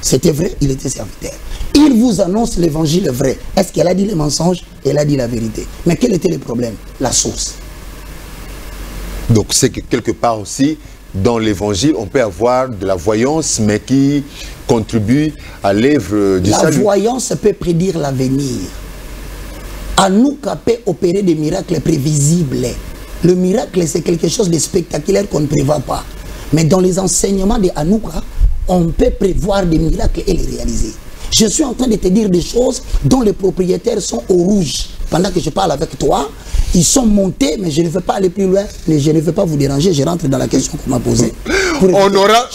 C'était vrai, il était serviteur. Il vous annonce l'évangile vrai. Est-ce qu'elle a dit les mensonges? Elle a dit la vérité. Mais quel était le problème? La source. Donc c'est que quelque part aussi, dans l'évangile, on peut avoir de la voyance, mais qui contribue à l'œuvre du salut. La voyance peut prédire l'avenir. Anouka peut opérer des miracles prévisibles. Le miracle, c'est quelque chose de spectaculaire qu'on ne prévoit pas. Mais dans les enseignements de Anouka, on peut prévoir des miracles et les réaliser. Je suis en train de te dire des choses dont les propriétaires sont au rouge. Pendant que je parle avec toi, ils sont montés, mais je ne veux pas aller plus loin. Je ne veux pas vous déranger, je rentre dans la question qu'on m'a posée. On aura...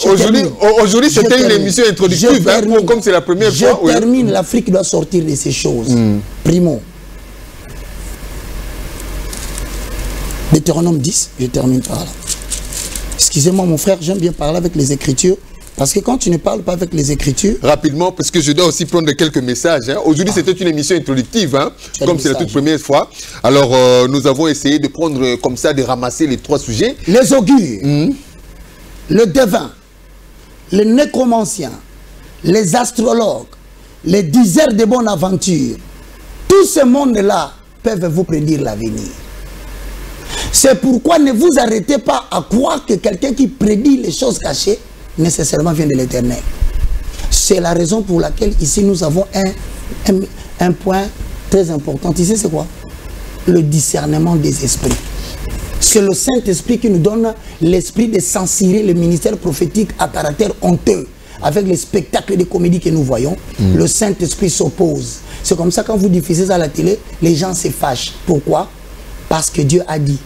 Aujourd'hui, c'était une émission introductive, hein, comme c'est la première fois. Je termine, l'Afrique doit sortir de ces choses. Primo. Deutéronome 10, je termine par là. Excusez-moi mon frère, j'aime bien parler avec les Écritures. Parce que quand tu ne parles pas avec les Écritures... Rapidement, parce que je dois aussi prendre quelques messages. Hein. Aujourd'hui, c'était une émission introductive, hein, comme c'est la toute première fois. Alors, nous avons essayé de prendre comme ça, de ramasser les 3 sujets. Les augures, le devin, les nécromanciens, les astrologues, les diseurs de bonne aventure. Tout ce monde-là peuvent vous prédire l'avenir. C'est pourquoi ne vous arrêtez pas à croire que quelqu'un qui prédit les choses cachées nécessairement vient de l'Éternel. C'est la raison pour laquelle ici nous avons un point très important. Ici c'est quoi? Le discernement des esprits. C'est le Saint-Esprit qui nous donne l'esprit de censurer le ministère prophétique à caractère honteux. Avec les spectacles de comédie que nous voyons, le Saint-Esprit s'oppose. C'est comme ça quand vous diffusez ça à la télé, les gens se fâchent. Pourquoi? Parce que Dieu a dit,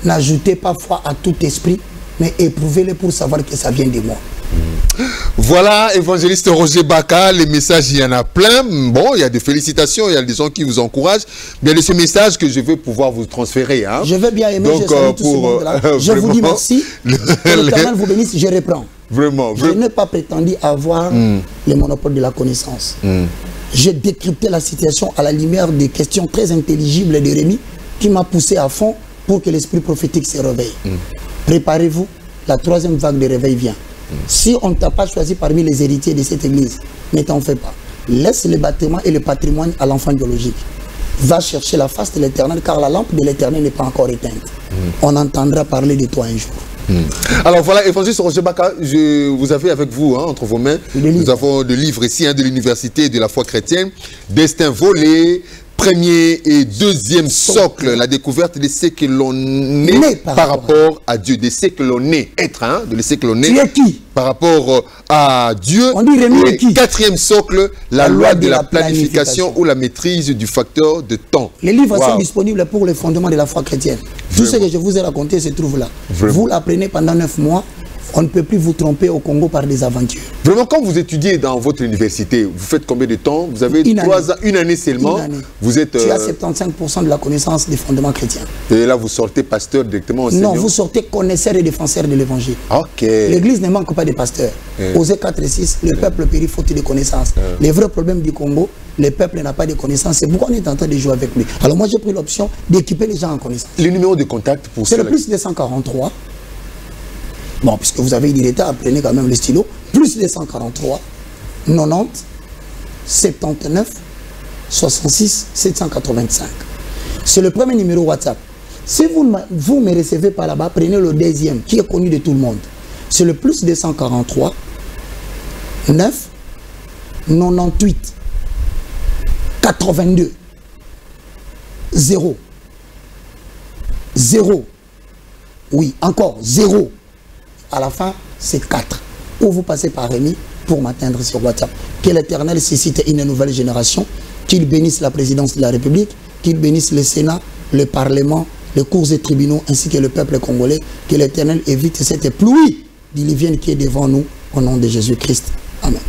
n'ajoutez pas foi à tout esprit, mais éprouvez-le pour savoir que ça vient de moi. Voilà, évangéliste Roger Baka, les messages, il y en a plein. Bon, il y a des félicitations, il y a des gens qui vous encouragent. Bien de ces messages que je vais pouvoir vous transférer. Hein. Je vais bien aimer, je salue tout ce monde-là. Je vous dis merci. L'Éternel vous bénisse, je reprends. Vraiment. Je n'ai pas prétendu avoir le monopole de la connaissance. J'ai décrypté la situation à la lumière des questions très intelligibles de Rémi qui m'a poussé à fond pour que l'esprit prophétique se réveille. Préparez-vous, la 3e vague de réveil vient. Si on ne t'a pas choisi parmi les héritiers de cette église, ne t'en fais pas. Laisse les bâtiments et le patrimoine à l'enfant biologique. Va chercher la face de l'Éternel, car la lampe de l'Éternel n'est pas encore éteinte. On entendra parler de toi un jour. Alors voilà, évangéliste Roger Baka, vous avez avec vous, hein, entre vos mains, nous avons des livres ici, hein, de l'université de la foi chrétienne, Destin volé, premier et deuxième socle, la découverte de ce que l'on est par rapport à Dieu, de ce que l'on est, être, hein, de ce que l'on est. Tu es qui? Par rapport à Dieu. On dit et qui? 4e socle, la loi de la planification ou la maîtrise du facteur de temps. Les livres sont disponibles pour les fondements de la foi chrétienne. Tout ce que je vous ai raconté se trouve là. Vous l'apprenez pendant 9 mois. On ne peut plus vous tromper au Congo par des aventures. Vraiment, quand vous étudiez dans votre université, vous faites combien de temps? Vous avez une année seulement. Une année. Vous êtes... Tu as 75% de la connaissance des fondements chrétiens. Et là, vous sortez pasteur directement au Seigneur? Non, vous sortez connaisseur et défenseur de l'évangile. Ok. L'église ne manque pas de pasteurs. Osée 4 et 6, le peuple périt faute de connaissances. Les vrais problèmes du Congo, le peuple n'a pas de connaissances. C'est pourquoi on est en train de jouer avec lui. Alors moi, j'ai pris l'option d'équiper les gens en connaissance. Le numéro de contact pour... C'est le plus 243. Bon, puisque vous avez eu du retard, prenez quand même le stylo. Plus 243, 90, 79, 66, 785. C'est le premier numéro WhatsApp. Si vous me recevez par là-bas, prenez le deuxième, qui est connu de tout le monde. C'est le plus 243, 9, 98, 82, 0, 0. Oui, encore 0. À la fin, c'est 4. Ou vous passez par Rémi pour m'atteindre sur WhatsApp. Que l'Éternel suscite une nouvelle génération, qu'il bénisse la présidence de la République, qu'il bénisse le Sénat, le Parlement, les cours et tribunaux, ainsi que le peuple congolais. Que l'Éternel évite cette pluie diluvienne qui est devant nous, au nom de Jésus-Christ. Amen.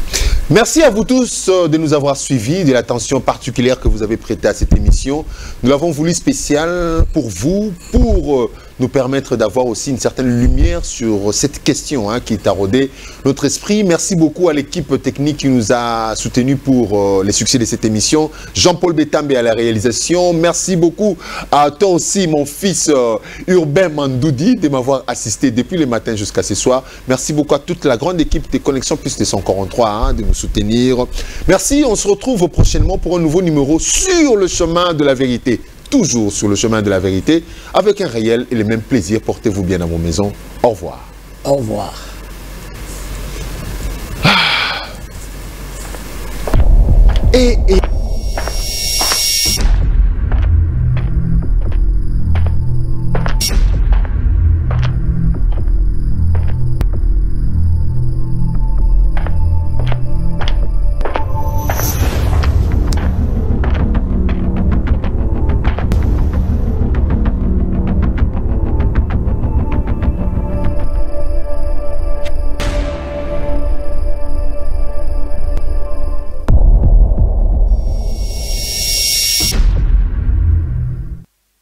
Merci à vous tous de nous avoir suivis, de l'attention particulière que vous avez prêtée à cette émission. Nous l'avons voulu spéciale pour vous, pour nous permettre d'avoir aussi une certaine lumière sur cette question qui taraudait notre esprit. Merci beaucoup à l'équipe technique qui nous a soutenus pour les succès de cette émission. Jean-Paul Betambe à la réalisation. Merci beaucoup à toi aussi, mon fils Urbain Mandoudi, de m'avoir assisté depuis le matin jusqu'à ce soir. Merci beaucoup à toute la grande équipe de Connexion Plus 243 de nous soutenir. Merci, on se retrouve prochainement pour un nouveau numéro sur le chemin de la vérité. Toujours sur le chemin de la vérité, avec un réel et le même plaisir. Portez-vous bien à vos maisons. Au revoir. Au revoir. Et